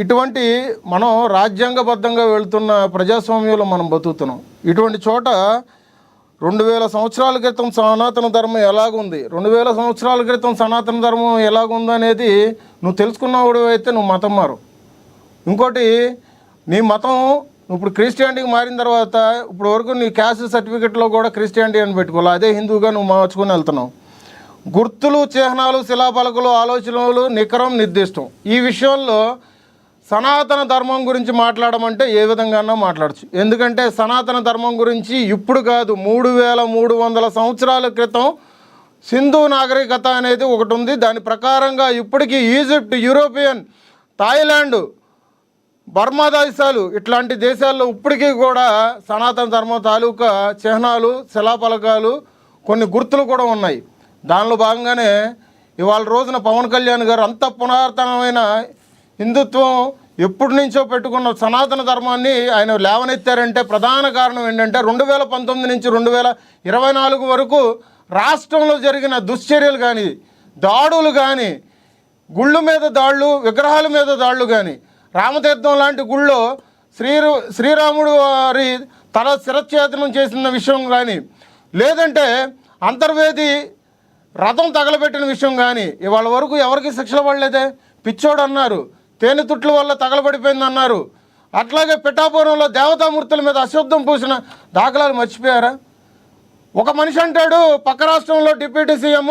ఇటువంటి మనం రాజ్యాంగబద్ధంగా వెళ్తున్న ప్రజాస్వామ్యంలో మనం బతుకుతున్నాం. ఇటువంటి చోట 2000 సంవత్సరాల క్రితం సనాతన ధర్మం ఎలాగుంది, 2000 సంవత్సరాల క్రితం సనాతన ధర్మం ఎలాగుంది అనేది నువ్వు తెలుసుకున్నవాడు అయితే నువ్వు మతం మారు. ఇంకోటి, నీ మతం ఇప్పుడు క్రిస్టియానిటీకి మారిన తర్వాత ఇప్పుడు వరకు నీ క్యాస్ట్ సర్టిఫికెట్లో కూడా క్రిస్టియానిటీ అని పెట్టుకోవాలి, అదే హిందువుగా నువ్వు మార్చుకొని వెళ్తున్నావు. గుర్తులు, చిహ్నాలు, శిలాపలకలు, ఆలోచనలు నికరం, నిర్దిష్టం. ఈ విషయంలో సనాతన ధర్మం గురించి మాట్లాడమంటే ఏ విధంగానో మాట్లాడచ్చు. ఎందుకంటే సనాతన ధర్మం గురించి ఇప్పుడు కాదు, 3300 సంవత్సరాల క్రితం సింధు నాగరికత అనేది ఒకటి ఉంది. దాని ప్రకారంగా ఇప్పటికీ ఈజిప్ట్, యూరోపియన్, థాయిలాండ్, బర్మా దేశాలు ఇట్లాంటి దేశాల్లో ఇప్పటికీ కూడా సనాతన ధర్మం తాలూకా చిహ్నాలు, శిలాపలకాలు, కొన్ని గుర్తులు కూడా ఉన్నాయి. దానిలో భాగంగానే ఇవాళ రోజున పవన్ కళ్యాణ్ గారు అంత పునరాతనమైన హిందుత్వం ఎప్పటి నుంచో పెట్టుకున్న సనాతన ధర్మాన్ని ఆయన లేవనెత్తారంటే ప్రధాన కారణం ఏంటంటే 2019 నుంచి 2024 వరకు రాష్ట్రంలో జరిగిన దుశ్చర్యలు కానీ, దాడులు కానీ, గుళ్ళు మీద దాడులు, విగ్రహాల మీద దాడులు కానీ, రామతీర్థం లాంటి గుళ్ళో శ్రీరాముడు వారి తల శిరచ్ఛేదనం చేసిన విషయం కానీ, లేదంటే అంతర్వేది రథం తగలబెట్టిన విషయం కానీ ఇవాళ వరకు ఎవరికి శిక్షలు పడలేదే. పిచ్చోడు అన్నారు, తేనె తుట్ల వల్ల తగలబడిపోయింది అన్నారు. అట్లాగే పిఠాపురంలో దేవతామూర్తుల మీద అశుద్ధం పూసిన దాఖలాలు మర్చిపోయారా? ఒక మనిషి అంటాడు పక్క రాష్ట్రంలో డిప్యూటీ సీఎం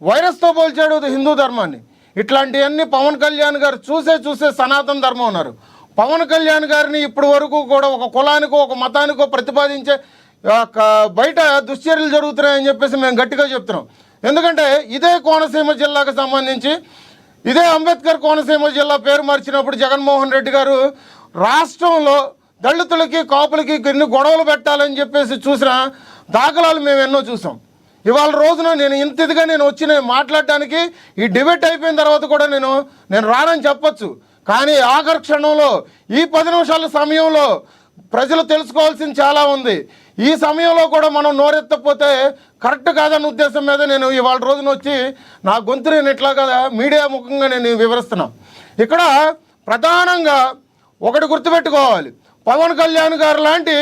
వైరస్తో పోల్చాడు హిందూ ధర్మాన్ని. ఇట్లాంటివన్నీ పవన్ కళ్యాణ్ గారు చూసే సనాతన ధర్మం ఉన్నారు. పవన్ కళ్యాణ్ గారిని ఇప్పటి వరకు కూడా ఒక కులానికో ఒక మతానికో ప్రతిపాదించే బయట దుశ్చర్యలు జరుగుతున్నాయని చెప్పేసి మేము గట్టిగా చెప్తున్నాం. ఎందుకంటే ఇదే కోనసీమ జిల్లాకు సంబంధించి ఇదే అంబేద్కర్ కోనసీమ జిల్లా పేరు మార్చినప్పుడు జగన్మోహన్ రెడ్డి గారు రాష్ట్రంలో దళితులకి, కాపులకి ఎన్ని గొడవలు పెట్టాలని చెప్పేసి చూసిన దాఖలాలు మేము ఎన్నో చూసాం. ఇవాళ రోజున నేను ఇంతదిగా నేను వచ్చి మాట్లాడడానికి ఈ డిబేట్ అయిపోయిన తర్వాత కూడా నేను రానని చెప్పొచ్చు. కానీ ఆఖరి క్షణంలో ఈ 10 నిమిషాల సమయంలో ప్రజలు తెలుసుకోవాల్సింది చాలా ఉంది. ఈ సమయంలో కూడా మనం నోరెత్తపోతే కరెక్ట్ కాదన్న ఉద్దేశం మీద నేను ఇవాళ రోజున వచ్చి నా గొంతు నేను ఇట్లాగా మీడియా ముఖంగా నేను వివరిస్తున్నా. ఇక్కడ ప్రధానంగా ఒకటి గుర్తుపెట్టుకోవాలి, పవన్ కళ్యాణ్ గారు లాంటి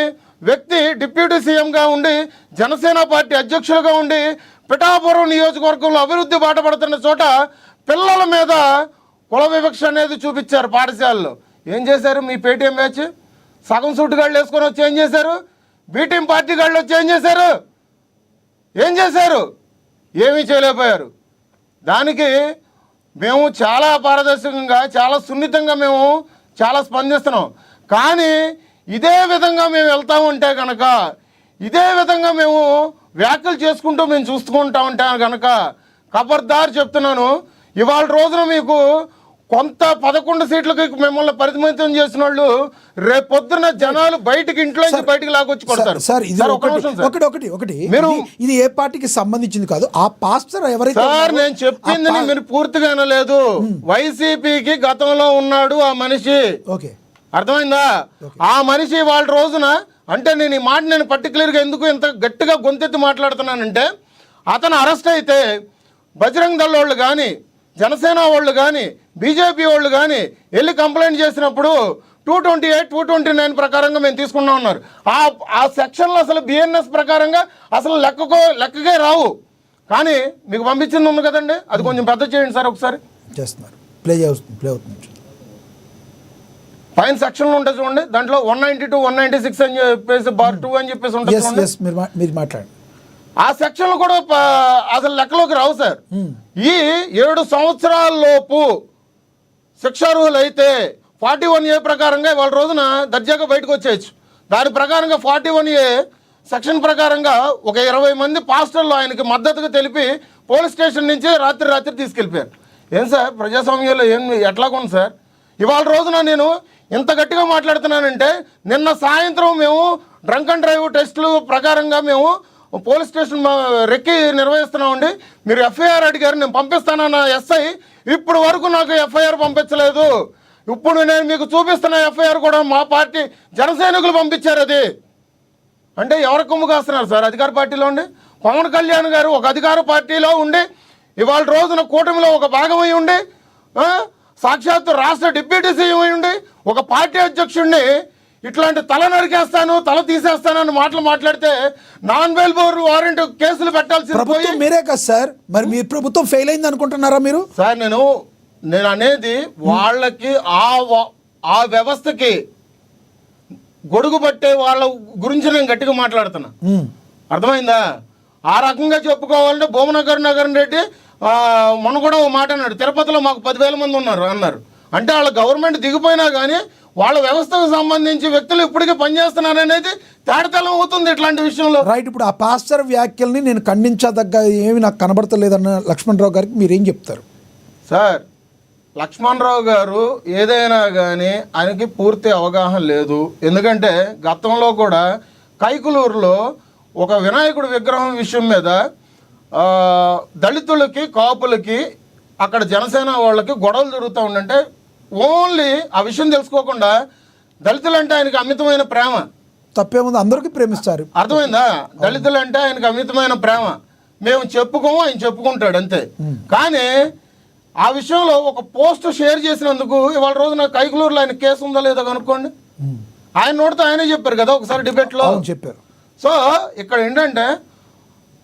వ్యక్తి డిప్యూటీ సీఎంగా ఉండి, జనసేన పార్టీ అధ్యక్షులుగా ఉండి, పిఠాపురం నియోజకవర్గంలో అభివృద్ధి బాట పడుతున్న చోట పిల్లల మీద కుల వివక్ష అనేది చూపించారు పాఠశాలలో. ఏం చేశారు? మీ పేటీఎం బ్యాచ్ సగం సూటుగాళ్ళు వేసుకొని వచ్చి ఏం చేశారు? బీటీఎం పార్టీ గాళ్ళు వచ్చి ఏం చేశారు? ఏమీ చేయలేకపోయారు. దానికి మేము చాలా పారదర్శకంగా, చాలా సున్నితంగా మేము చాలా స్పందిస్తున్నాం. కానీ ఇదే విధంగా మేము వెళ్తూ ఉంటే కనుక, ఇదే విధంగా మేము వ్యాఖ్యలు చేసుకుంటూ మేము చూసుకుంటా ఉంటే కనుక ఖబర్దార్ చెప్తున్నాను, ఇవాళ రోజున మీకు కొంత 11 సీట్లకి మిమ్మల్ని పరిమితం చేసిన వాళ్ళు రేపొద్దున జనాలు బయటికి ఇంట్లోంచి బయటికి లాగొచ్చి కొడతారు. సార్ ఒకటి మీరు ఇది ఏ పార్టీకి సంబంధించింది కాదు, ఆ పాస్టర్ ఎవరైతే సార్ నేను చెప్పింది మీరు పూర్తిగా వినలేదు. వైసీపీకి గతంలో ఉన్నాడు ఆ మనిషి, ఓకే అర్థమైందా? ఆ మనిషి వాళ్ళ రోజున అంటే నేను ఈ మాట నేను పర్టికులర్గా ఎందుకు ఇంత గట్టిగా గొంతెత్తి మాట్లాడుతున్నానంటే, అతను అరెస్ట్ అయితే బజరంగ్ దళ్ వాళ్ళు కానీ, జనసేన వాళ్ళు కానీ, బీజేపీ వాళ్ళు కానీ వెళ్ళి కంప్లైంట్ చేసినప్పుడు 228, 229 ప్రకారంగా మేము తీసుకున్నాం ఉన్నారు. ఆ సెక్షన్లో అసలు బిఎన్ఎస్ ప్రకారంగా అసలు లెక్కకే రావు. కానీ మీకు పంపించింది ఉంది కదండి, అది కొంచెం పెద్ద చేయండి సార్. ఒకసారి చేస్తున్నారు, ప్లే అవుతుంది. పైన సెక్షన్లు ఉంటాయి చూడండి, దాంట్లో 192, 196 అని చెప్పేసి bar2 అని చెప్పేసి ఉంటుంది. మీరు మాట్లాడండి. ఆ సెక్షన్లు కూడా అసలు లెక్కలోకి రావు సార్. ఈ 7 సంవత్సరాల లోపు శిక్షార్హులు అయితే 41A ప్రకారంగా వాళ్ళ రోజున దర్జాగా బయటకు వచ్చేయచ్చు. దాని ప్రకారంగా 41A సెక్షన్ ప్రకారంగా ఒక 20 మంది పాస్టర్లు ఆయనకి మద్దతుగా తెలిపి పోలీస్ స్టేషన్ నుంచి రాత్రి తీసుకెళ్ళిపోయారు. ఏం సార్ ప్రజాస్వామ్యంలో ఎట్లాగుంది సార్? ఇవాళ రోజున నేను ఇంత గట్టిగా మాట్లాడుతున్నానంటే, నిన్న సాయంత్రం మేము డ్రంక్ అండ్ డ్రైవ్ టెస్టులు ప్రకారంగా మేము పోలీస్ స్టేషన్ రెక్కి నిర్వహిస్తున్నామండి. మీరు ఎఫ్ఐఆర్ అడిగారు, నేను పంపిస్తానన్న ఎస్ఐ ఇప్పుడు వరకు నాకు ఎఫ్ఐఆర్ పంపించలేదు. ఇప్పుడు నేను మీకు చూపిస్తున్న ఎఫ్ఐఆర్ కూడా మా పార్టీ జనసైనికులు పంపించారు. అది అంటే ఎవరి కొమ్ము కాస్తున్నారు సార్? అధికార పార్టీలో ఉండి పవన్ కళ్యాణ్ గారు ఒక అధికార పార్టీలో ఉండి ఇవాళ రోజున కూటమిలో ఒక భాగమై ఉండి, సాక్షాత్తు రాష్ట్ర డిప్యూటీ సీఎం అయి ఉండి, ఒక పార్టీ అధ్యక్షుడిని ఇట్లాంటి తల నరికేస్తాను, తల తీసేస్తాను అని మాటలు మాట్లాడితే నాన్ బెయిలబుల్ వారెంట్ కేసులు పెట్టాల్సింది పోయి ప్రభుత్వం మీరే కదా సార్, మరి మీ ప్రభుత్వం ఫెయిల్ అయింది అనుకుంటున్నారా మీరు? సార్ నేను అనేది వాళ్ళకి ఆ వ్యవస్థకి గొడుగు పట్టే వాళ్ళ గురించి నేను గట్టిగా మాట్లాడుతున్నా. అర్థమైందా? ఆ రకంగా చెప్పుకోవాలంటే భువనగర్ రెడ్డి మొన్న కూడా ఓ మాట అన్నాడు, తిరుపతిలో మాకు 10,000 మంది ఉన్నారు అన్నారు. అంటే వాళ్ళ గవర్నమెంట్ దిగిపోయినా కానీ వాళ్ళ వ్యవస్థకు సంబంధించి వ్యక్తులు ఇప్పటికీ పనిచేస్తున్నారు అనేది తేడతెల్లం అవుతుంది ఇట్లాంటి విషయంలో. రైట్. ఇప్పుడు ఆ పాస్టర్ వ్యాఖ్యల్ని నేను ఖండించదగ్గ ఏమి నాకు కనబడతలేదన్న లక్ష్మణరావు గారికి మీరేం చెప్తారు? సార్, లక్ష్మణరావు గారు ఏదైనా కానీ ఆయనకి పూర్తి అవగాహన లేదు. ఎందుకంటే గతంలో కూడా కైకులూరులో ఒక వినాయకుడి విగ్రహం విషయం మీద దళితులకి కాపులకి అక్కడ జనసేన వాళ్ళకి గొడవలు జరుగుతూ ఉండంటే ఓన్లీ ఆ విషయం తెలుసుకోకుండా దళితులంటే ఆయనకి అమితమైన ప్రేమ. తప్పేముంది, అందరికీ ప్రేమిస్తారు. అర్థమైందా? దళితులంటే ఆయనకి అమితమైన ప్రేమ. మేము చెప్పుకోము, ఆయన చెప్పుకుంటాడు అంతే. కానీ ఆ విషయంలో ఒక పోస్ట్ షేర్ చేసినందుకు ఇవాళ రోజున కైకులూరులో ఆయన కేసు ఉందో లేదో కనుక్కోండి. ఆయన నోటితో ఆయనే చెప్పారు కదా ఒకసారి డిబేట్లో చెప్పారు. సో ఇక్కడ ఏంటంటే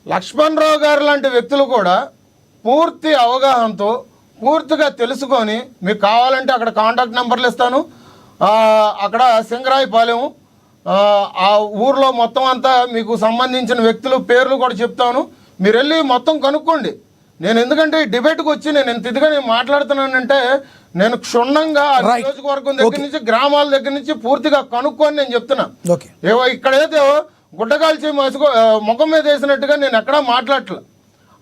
లక్ష్మణరావు గారు లాంటి వ్యక్తులు కూడా పూర్తి అవగాహనతో పూర్తిగా తెలుసుకొని, మీకు కావాలంటే అక్కడ కాంటాక్ట్ నెంబర్లు ఇస్తాను, అక్కడ సింగరాయపాలెం ఆ ఊర్లో మొత్తం అంతా మీకు సంబంధించిన వ్యక్తులు పేర్లు కూడా చెప్తాను. మీరు వెళ్ళి మొత్తం కనుక్కోండి. నేను ఎందుకంటే ఈ డిబేట్కి వచ్చి నేను ఎంత ఇదిగా నేను మాట్లాడుతున్నానంటే నేను క్షుణ్ణంగా నియోజకవర్గం దగ్గర నుంచి గ్రామాల దగ్గర నుంచి పూర్తిగా కనుక్కొని నేను చెప్తున్నా. ఇక్కడైతే గుడ్డగాల్చి ముఖం మీద వేసినట్టుగా నేను ఎక్కడా మాట్లాడట్లే.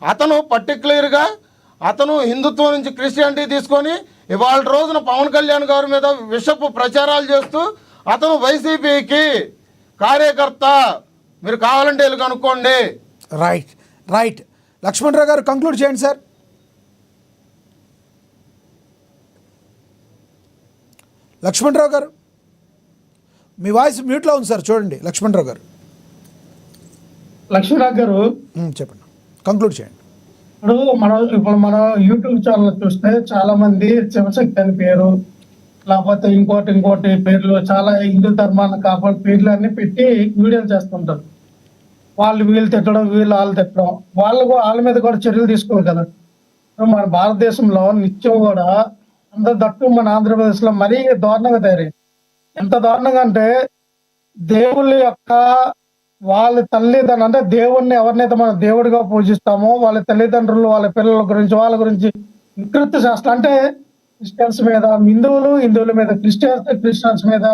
అతను పర్టిక్యులర్గా అతను హిందుత్వం నుంచి క్రిస్టియానిటీ తీసుకొని ఇవాళ రోజున పవన్ కళ్యాణ్ గారి మీద విషపు ప్రచారాలు చేస్తూ అతను వైసీపీకి కార్యకర్త. మీరు కావాలంటే వెళ్ళి కనుక్కోండి. Right right. లక్ష్మణరావు గారు కంక్లూడ్ చేయండి సార్. లక్ష్మణరావు గారు మీ వాయిస్ మ్యూట్లో ఉంది సార్, చూడండి. లక్ష్మణరావు గారు చెప్పండి, కంక్లూడ్ చేయండి. ఇప్పుడు మన యూట్యూబ్ ఛానల్ చూస్తే చాలా మంది శివశక్తి అని పేరు, లేకపోతే ఇంకోటి పేర్లు, చాలా హిందూ ధర్మాన్ని కాపాడు పేర్లు అన్ని పెట్టి వీడియోలు చేస్తుంటారు. వీళ్ళు తిట్టడం, వాళ్ళు తిట్టడం, వాళ్ళ మీద కూడా చర్యలు తీసుకోవాలి కదా. మన భారతదేశంలో నిత్యం కూడా అందరు దట్టు మన ఆంధ్రప్రదేశ్లో మరీ దారుణంగా తయారైంది. ఎంత దారుణంగా అంటే దేవుళ్ళ యొక్క వాళ్ళ తల్లిదండ్రులు, అంటే దేవుణ్ణి ఎవరినైతే మనం దేవుడిగా పూజిస్తామో వాళ్ళ తల్లిదండ్రులు, వాళ్ళ పిల్లల గురించి, వాళ్ళ గురించి వికృతి శాస్త్రం, అంటే క్రిస్టియన్స్ మీద హిందువుల మీద, క్రిస్టియన్స్ మీద,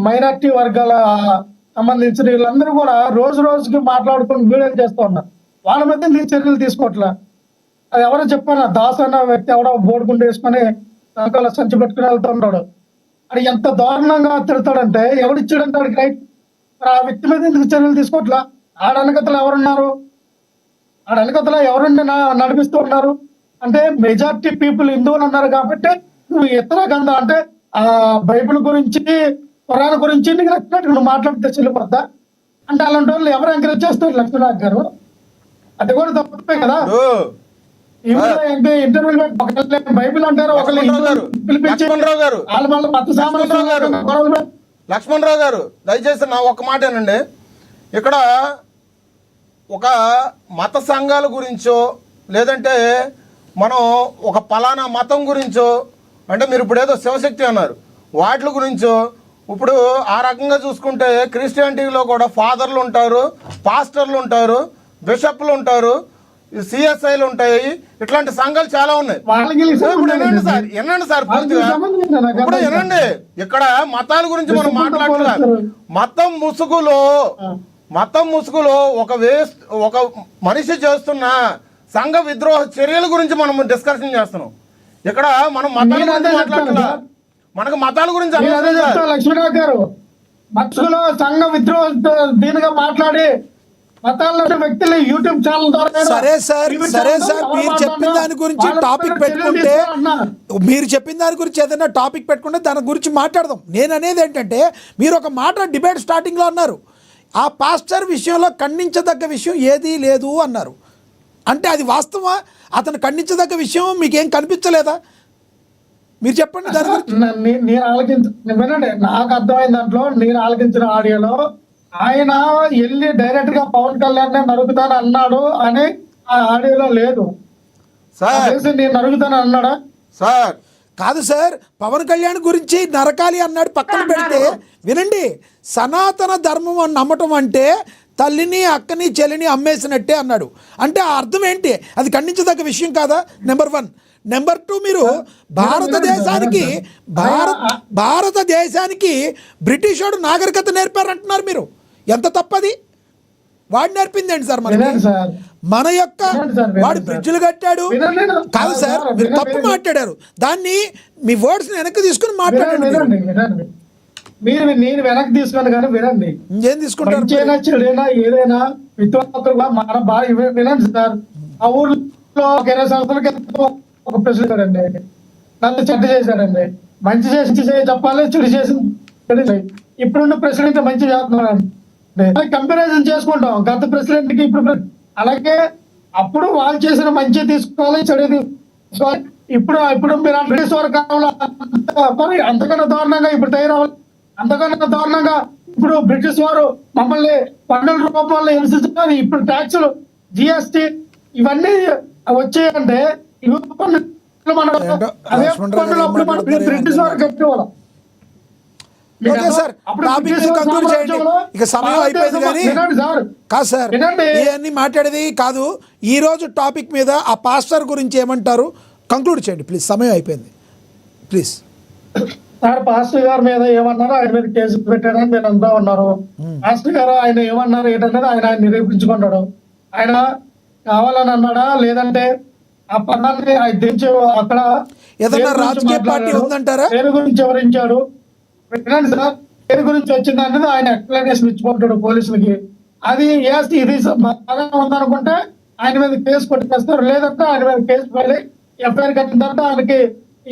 మైనార్టీ వర్గాల సంబంధించిన వీళ్ళందరూ కూడా రోజుకి మాట్లాడుకుని వీడియోలు చేస్తూ ఉన్నారు. వాళ్ళ మీద చర్యలు తీసుకోవట్లే. అది ఎవరో చెప్పాను, దాస్ అన్న వ్యక్తి ఎవడో బోర్డుగుండు వేసుకొని సంకల సంచి పెట్టుకుని వెళ్తూ ఉన్నాడు. అది ఎంత దారుణంగా తిడతాడంటే ఎవడిచ్చాడంటే వాడికి రైట్. ఆ వ్యక్తి మీద ఎందుకు చర్యలు తీసుకోవట్లా? ఆడనకతలు ఎవరున్నారు? ఆడనకతలు ఎవరుండి నడిపిస్తూ ఉన్నారు? అంటే మెజార్టీ పీపుల్ హిందువులు ఉన్నారు కాబట్టి నువ్వు ఇతర గ్రంథం అంటే ఆ బైబిల్ గురించి, పురాణ గురించి నీకు నచ్చినట్టు నువ్వు మాట్లాడితే చెల్లిపోద్దా? అంటే అలాంటి వాళ్ళు ఎవరు ఎంకరేజ్ చేస్తారు? లక్ష్మీనాథ్ గారు అది కూడా తప్పే కదా. ఇంటర్వ్యూ బైబిల్ అంటారు, లక్ష్మణరావు గారు దయచేసి నా ఒక్క మాటేనండి. ఇక్కడ ఒక మత సంఘాల గురించో లేదంటే మనం ఒక పలానా మతం గురించో, అంటే మీరు ఇప్పుడు ఏదో శివశక్తి అన్నారు, వాటి గురించో ఇప్పుడు ఆ రకంగా చూసుకుంటే క్రిస్టియానిటీలో కూడా ఫాదర్లు ఉంటారు, పాస్టర్లు ఉంటారు, బిషప్లు ఉంటారు, సిఎస్ఐలు ఉంటాయి, ఇట్లాంటి సంఘాలు చాలా ఉన్నాయి. ఇప్పుడు వినండి సార్ పూర్తిగా. ఇప్పుడు వినండి, ఇక్కడ మతాల గురించి మనం మాట్లాడలేదు. మతం ముసుగులో ఒక మనిషి చేస్తున్న సంఘ విద్రోహ చర్యల గురించి మనం డిస్కషన్ చేస్తున్నాం. ఇక్కడ మనం మతాల గురించి మాట్లాడుతున్నా, మనకు మతాల గురించి లక్ష్మీనాథ్ గారు మత్స్సులో సంఘ విద్రోహ దీనిగా మాట్లాడి వ్యక్తులు యూట్యూబ్ ఛానల్ ద్వారా సరే సార్ మీరు చెప్పిన దాని గురించి టాపిక్ పెట్టుకుంటే, ఏదైనా టాపిక్ పెట్టుకుంటే దాని గురించి మాట్లాడదాం. నేను అనేది ఏంటంటే, మీరు ఒక మాట డిబేట్ స్టార్టింగ్లో అన్నారు, ఆ పాస్టర్ విషయంలో ఖండించదగ్గ విషయం ఏదీ లేదు అన్నారు. అంటే అది వాస్తవా? అతను ఖండించదగ్గ విషయం మీకేం కనిపించలేదా? మీరు చెప్పండి దాని గురించి. నేను వినండి, నాకు అర్థమైన దాంట్లో నేను ఆలకించిన ఆడియోలో ఆయన వెళ్ళి డైరెక్ట్ గా పవన్ కళ్యాణ్ నరుగుతాను అన్నాడు అని ఆ ఆడియోలో లేదు. నేను నరుగుతాను అన్నాడా సార్? కాదు సార్, పవన్ కళ్యాణ్ గురించి నరకాలి అన్నాడు పక్కన పెడితే, వినండి, సనాతన ధర్మం అని నమ్మటం అంటే తల్లిని అక్కని చెల్లిని అమ్మేసినట్టే అన్నాడు. అంటే ఆ అర్థం ఏంటి? అది ఖండించదగ్గ విషయం కాదా? నెంబర్ 1. నెంబర్ 2, మీరు భారతదేశానికి బ్రిటిష్ వాడు నాగరికత నేర్పారంటున్నారు మీరు. ఎంత తప్పది? వాడు నేర్పిందండి సార్ మన యొక్క వాడు బ్రిడ్జ్లు కట్టాడు. కాదు సార్, మీరు తప్పు మాట్లాడారు. దాన్ని మీ వర్డ్స్ వెనక్కి తీసుకుని మాట్లాడండి. నేను వెనక్కి తీసుకుని కానీ వినండి, ఏం తీసుకుంటారు? చెడైనా ఏదైనా విద్వాంసులుగా మన బాగా వినండి సార్. ఆ ఊర్లో 20 సంవత్సరాల క్రితం ఒక ప్రెసిడెంట్ అండి, నన్ను చెడ్డ చేశాడండి. మంచి చేసి చెప్పాలి, చెడు చేసి ఇప్పుడున్న ప్రెసిడెంట్ మంచి చేస్తున్నాడు. కంపారిజన్ చేసుకుంటాం గత ప్రెసిడెంట్ కి ఇప్పుడు. అలాగే అప్పుడు వాళ్ళు చేసిన మంచి తీసుకోవాలి, చెడు తీసుకోవాలి. ఇప్పుడు మీరు బ్రిటిష్ వారి కాలంలో అంతకన్నా దారుణంగా ఇప్పుడు తయారవ్వాలి. అంతకన్నా దారుణంగా ఇప్పుడు బ్రిటిష్ వారు మమ్మల్ని పన్నుల రూపంలో హింసించారు. ఇప్పుడు ట్యాక్సులు, జిఎస్టి ఇవన్నీ వచ్చాయంటే బ్రిటిష్ వారు కట్టేవాళ్ళం. ఓకే సార్, టాపిక్ కంక్లూడ్ చేయండి. ఇక సమయం అయిపోయింది. కానీ కాదు సార్, ఇవన్నీ మాట్లాడేది కాదు. ఈ రోజు టాపిక్ మీద ఆ పాస్టర్ గురించి ఏమంటారు? కంక్లూడ్ చేయండి ప్లీజ్, సమయం అయిపోయింది ప్లీజ్. సార్, పాస్టర్ గారి మీద ఏమన్నారు? ఆయన మీద కేసు పెట్టారని మీరు అంతా ఉన్నారు. పాస్టర్ గారు ఆయన ఏమన్నారు ఏంటంటే ఆయన నిరూపించుకున్నాడు. ఆయన కావాలని అన్నాడా లేదంటే ఆ పన్నాన్ని ఆయన దించే అక్కడ ఏదైనా రాజకీయ పార్టీ ఉందంటారా? పేరు గురించి వివరించాడు. వినండి సార్, పేరు గురించి వచ్చిందంటే ఆయన ఎక్స్ప్లెనేషన్ ఇచ్చిపోతాడు పోలీసులకి. అది ఇది బాగా ఉందనుకుంటే ఆయన మీద కేసు కొట్టుకొస్తారు, లేదంటే ఆయన మీద కేసు పడి ఎఫ్ఐఆర్ కట్టిన తర్వాత ఆయనకి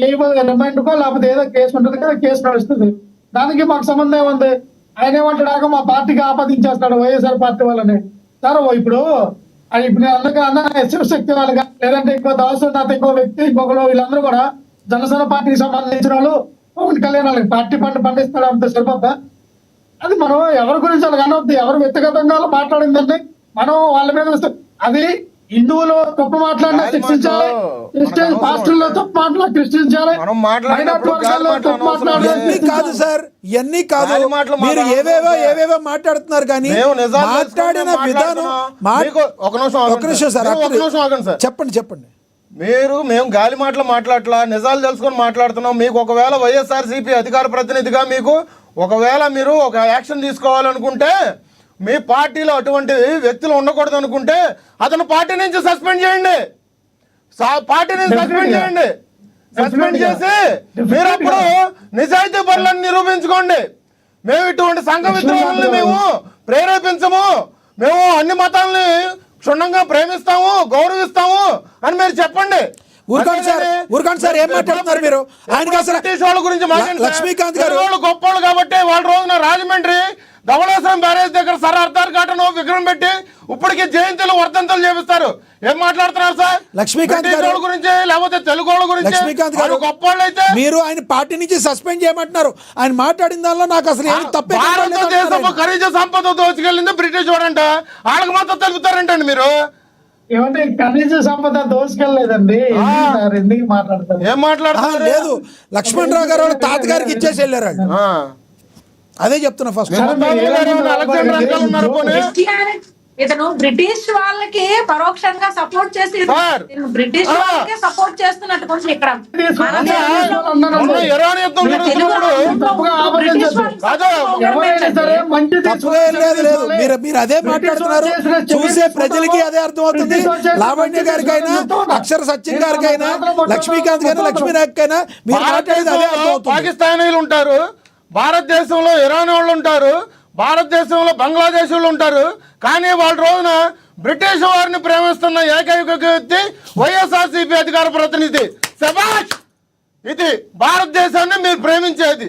ఏ రిమైండ్కో లేకపోతే ఏదో కేసు ఉంటుంది కదా, కేసు నడుస్తుంది. దానికి మాకు సంబంధం ఏముంది? ఆయన ఏమంటాడు, మా పార్టీకి ఆపాదించేస్తాడు వైఎస్ఆర్ పార్టీ వాళ్ళని. సార్ ఇప్పుడు నేను అందుకే అన్న శివశక్తి వాళ్ళగా లేదంటే ఇంకో దాసు ఇంకో వ్యక్తి ఇంకొకరు వీళ్ళందరూ కూడా జనసేన పార్టీకి సంబంధించిన వాళ్ళు పవన్ కళ్యాణ్ వాళ్ళకి పార్టీ పండిస్తాడు అంత సరిపోద్దా? అది మనం ఎవరి గురించి వాళ్ళకి అనవద్దు. ఎవరు వ్యక్తిగతంగా మాట్లాడిందంటే మనం వాళ్ళ మీద అది హిందువులు తప్పు మాట్లాడినా శిక్షించాలి, క్రిస్టియన్ పాస్టర్లో తప్పు మాట్లాడి క్రిస్టియన్చాలి. ఇవన్నీ కాదు సార్, ఇవన్నీ కాదు. మీరు ఏవేవో మాట్లాడుతున్నారు కానీ మాట్లాడిన విధానం. ఒక నిమిషం సార్, చెప్పండి. మేము గాలి మాటలు మాట్లాడలా, నిజాలు తెలుసుకొని మాట్లాడుతున్నాం. మీకు ఒకవేళ వైఎస్ఆర్సీపీ అధికార ప్రతినిధిగా మీకు ఒకవేళ మీరు ఒక యాక్షన్ తీసుకోవాలనుకుంటే, మీ పార్టీలో అటువంటి వ్యక్తులు ఉండకూడదు అనుకుంటే అతను పార్టీ నుంచి సస్పెండ్ చేయండి. సస్పెండ్ చేసి మీరు అప్పుడు నిజాయితీ పనులను నిరూపించుకోండి. మేము ఇటువంటి సంఘ విద్రోహాలని మేము ప్రేరేపించము, మేము అన్ని మతాలని క్షుణ్ణంగా ప్రేమిస్తాము, గౌరవిస్తాము అని మీరు చెప్పండి. ఊరుకోండి సార్, ఏం మాట్లాడుతున్నారు మీరు? ఆయనకి అసలు వాళ్ళ గురించి లక్ష్మీకాంత్ గారు గొప్పవాళ్ళు కాబట్టి వాళ్ళ రోజున రాజమండ్రి ధవళేశ్వరం బ్యారేజ్ దగ్గర సర్ అర్ధార్ ఘాటను విగ్రహం పెట్టి ఇప్పటికీ జయంతులు వర్ధంతులు చేపిస్తారు. ఏం మాట్లాడుతున్నారు సార్? లక్ష్మీకాంత్ గారి గురించి లేకపోతే తెలుగు వాళ్ళ గురించి? లక్ష్మీకాంత్ గారు గొప్పవాళ్ళు అయితే మీరు ఆయన పార్టీ నుంచి సస్పెండ్ చేయమంటున్నారు. ఆయన మాట్లాడిన దానిలో నాకు అసలు ఏమి తప్పే. భారతదేశపు ఖనిజ సంపద దోచుకెళ్ళింది బ్రిటిష్ వాడంట, వాళ్ళకి మాత్రం తెలుపుతారంటండి మీరు. ఏమంటే ఖనిజ సంపద దోచుకెళ్ళలేదండి. ఎందుకు మాట్లాడతారు? ఏం మాట్లాడతారు? లేదు, లక్ష్మణ్ రావు గారు వాళ్ళ తాతగారికి ఇచ్చేసి వెళ్ళారు. అదే చెప్తున్నా ఫస్ట్. ఇతను బ్రిటిష్ వాళ్ళకి పరోక్షంగా సపోర్ట్ చేసి బ్రిటిష్ వాళ్ళకే సపోర్ట్ చేస్తున్నట్టు కొంచెం ఇక్కడ మీరు అదే మాట్లాడుతున్నారు. చూసే ప్రజలకి అదే అర్థం అవుతుంది. లావణ్య గారికైనా, అక్షర సత్యం గారికైనా, లక్ష్మీకాంత్ గారినా, లక్ష్మీనాయకైనా మీరు మాట్లాడేది అదే అర్థం అవుతుంది. పాకిస్తానీలు ఉంటారు, భారతదేశంలో ఇరాన్ వాళ్ళు ఉంటారు, భారతదేశంలో బంగ్లాదేశ్ వాళ్ళు ఉంటారు. కానీ వాళ్ళ రోజున బ్రిటిష్ వారిని ప్రేమిస్తున్న ఏకైక వ్యక్తి వైఎస్ఆర్సీపీ అధికార ప్రతినిధి. శభాష్! ఇది భారతదేశాన్ని మీరు ప్రేమించేది.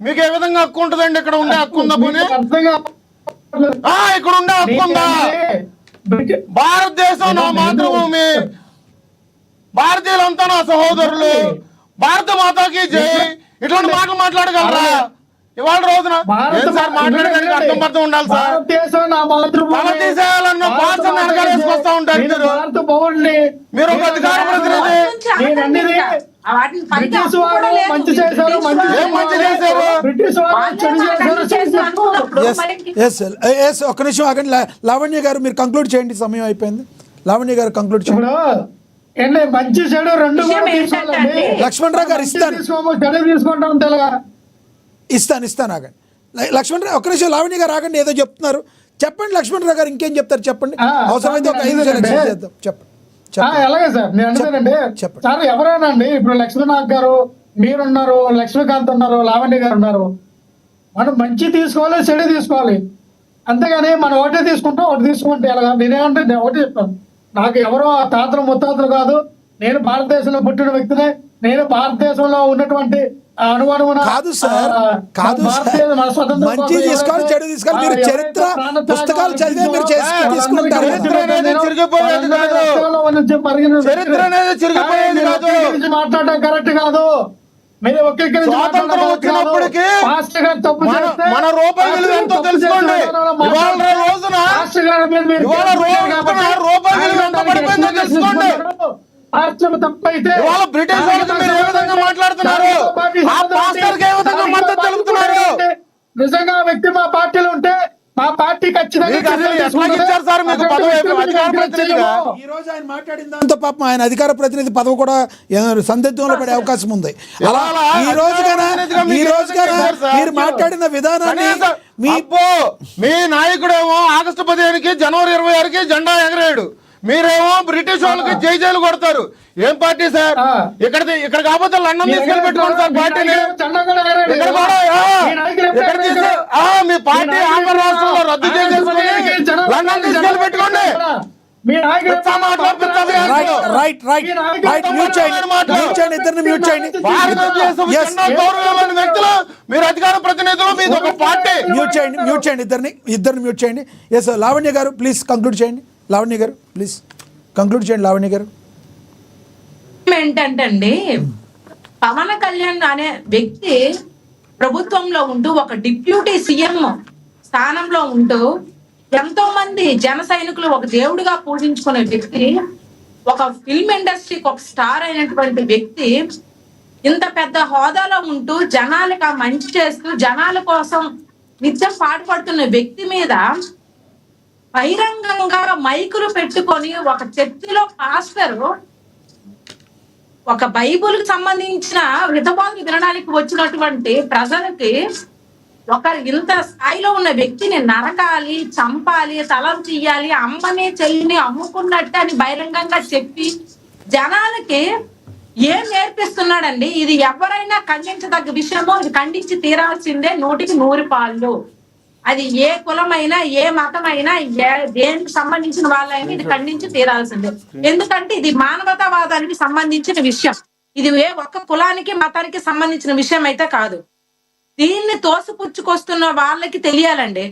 మీకు ఏ విధంగా హక్కు ఉంటుందండి? ఇక్కడ ఉండే హక్కు ఉందా? పోనీ ఇక్కడ ఉండే హక్కు ఉందా? భారతదేశం నా మాతృభూమి, భారతీయులంతా నా సహోదరులు, భారత మాతాకి జై ఇట్లాంటి మాటలు మాట్లాడగలరా ఇవాళ రోజున? ఏం సార్ మాట్లాడడానికి అర్థం పడుతూ ఉండాలి సార్. తల తీసేయాలన్న భాషను వెనకాల వేసుకొస్తా ఉంటారు మీరు ఒక అధికార ప్రతినిధి. ఏం మంచి చేశారు? ఒక్క నిమిషం ఆగండి. లావణ్య గారు మీరు కంక్లూడ్ చేయండి, సమయం అయిపోయింది. లావణ్య గారు కంక్లూడ్ చేయండి. ఏంటి మంచి చెడు రెండు లక్ష్మణ్ రావు గారు ఇస్తాను ఆగండి. లక్ష్మణ్ రావు ఒక్క నిమిషం. లావణ్య గారు ఆగండి, ఏదో చెప్తున్నారు చెప్పండి. లక్ష్మణ్ రావు గారు ఇంకేం చెప్తారు చెప్పండి. అవసరమైతే ఒక 5 నిమిషాలు చేద్దాం. చెప్పండి. అలాగే సార్, నేను అనుకోనండి సార్, ఎవరైనా అండి ఇప్పుడు లక్ష్మీనాథ్ గారు మీరున్నారు, లక్ష్మీకాంత్ ఉన్నారు, లావణ్య గారు ఉన్నారు. మనం మంచి తీసుకోవాలి, చెడు తీసుకోవాలి, అంతేగాని మనం ఒకటే తీసుకుంటాం. ఒకటి తీసుకుంటే ఎలాగా? నేనేమంటే నేను ఒకటి చెప్తాను, నాకు ఎవరో తాతలు ముత్తాతలు కాదు, నేను భారతదేశంలో పుట్టిన వ్యక్తినే, నేను భారతదేశంలో ఉన్నటువంటి కాదు సార్, కాదు మంచి తీసుకోవాలి, చెడు తీసుకోవాలి. మీరు చరిత్ర పుస్తకాలు చదివే మీరు తీసుకుంటారు. మాట్లాడడం కరెక్ట్ కాదు. మీరు స్వాతంత్రం వచ్చినప్పటికీ మన రూపాయి విలువ ఎంతో తెలుసుకోండి. ఇవాళ రోజున రూపాయి విలువ ఎంత పడిపోయిందో తెలుసుకోండి. ఇవాళ బ్రిటిష్ వాళ్ళకి మీరు ఏ విధంగా మాట్లాడుతున్నారు? ఆ పాస్టర్కి ఏ విధంగా మద్దతు తెలుపుతున్నారు? నిజంగా వ్యక్తి మా పార్టీలో ఉంటే మా పార్టీ ఖచ్చితంగా దాంతో పాపం ఆయన అధికార ప్రతినిధి పదవి కూడా సందిగ్ధంలో పడే అవకాశం ఉంది. అలా ఈ రోజుగా మీరు మాట్లాడిన విధానాన్ని మీ నాయకుడేమో ఆగస్టు 15కి జనవరి 26కి జెండా ఎగరేయడు, మీరేమో బ్రిటిష్ వాళ్ళకి జైలు కొడతారు. ఏం పార్టీ సార్? ఇక్కడ కాకపోతే లండన్ తీసుకెళ్ళి పెట్టుకోండి సార్ పార్టీని. మీ పార్టీ ఆంధ్ర రాష్ట్రంలో రద్దు చేసేసుకుని లండన్ తీసుకెళ్ళి పెట్టుకోండి. గౌరవమైన వ్యక్తులు మీరు అధికార ప్రతినిధులు, మీది ఒక పార్టీ. మ్యూట్ చేయండి ఇద్దరిని మ్యూట్ చేయండి. ఎస్ లావణ్య గారు ప్లీజ్ కంక్లూడ్ చేయండి. లావణ్య గారు ప్లీజ్ కంక్లూడ్ చేయండి. లావణ్య గారు ఏంటంటే అండి, పవన్ కళ్యాణ్ అనే వ్యక్తి ప్రభుత్వంలో ఉంటూ ఒక డిప్యూటీ సీఎం స్థానంలో ఉంటూ ఎంతో మంది జన సైనికులు ఒక దేవుడిగా పూజించుకునే వ్యక్తి, ఒక ఫిల్మ్ ఇండస్ట్రీకి ఒక స్టార్ అయినటువంటి వ్యక్తి, ఇంత పెద్ద హోదాలో ఉంటూ జనాలకు మంచి చేస్తూ జనాల కోసం నిత్యం పాటుపడుతున్న వ్యక్తి మీద బహిరంగంగా మైకులు పెట్టుకొని ఒక చర్చిలో పాస్టర్ ఒక బైబుల్కి సంబంధించిన హితబోధలు వినడానికి వచ్చినటువంటి ప్రజలకి ఒక ఇంత స్థాయిలో ఉన్న వ్యక్తిని నరకాలి, చంపాలి, తలం తీయాలి, అమ్మని చెల్లిని అమ్ముకున్నట్టు అని బహిరంగంగా చెప్పి జనాలకి ఏం నేర్పిస్తున్నాడండి? ఇది ఎవరైనా ఖండించదగ్గ విషయమో, ఇది ఖండించి తీరాల్సిందే 100కి 100 పాళ్ళు. అది ఏ కులమైనా, ఏ మతమైనా, దేనికి సంబంధించిన వాళ్ళైనా ఇది ఖండించి తీరాల్సిందే. ఎందుకంటే ఇది మానవతావాదానికి సంబంధించిన విషయం. ఇది ఏ ఒక్క కులానికి మతానికి సంబంధించిన విషయం అయితే కాదు. దీన్ని తోసిపుచ్చుకొస్తున్న వాళ్ళకి తెలియాలండి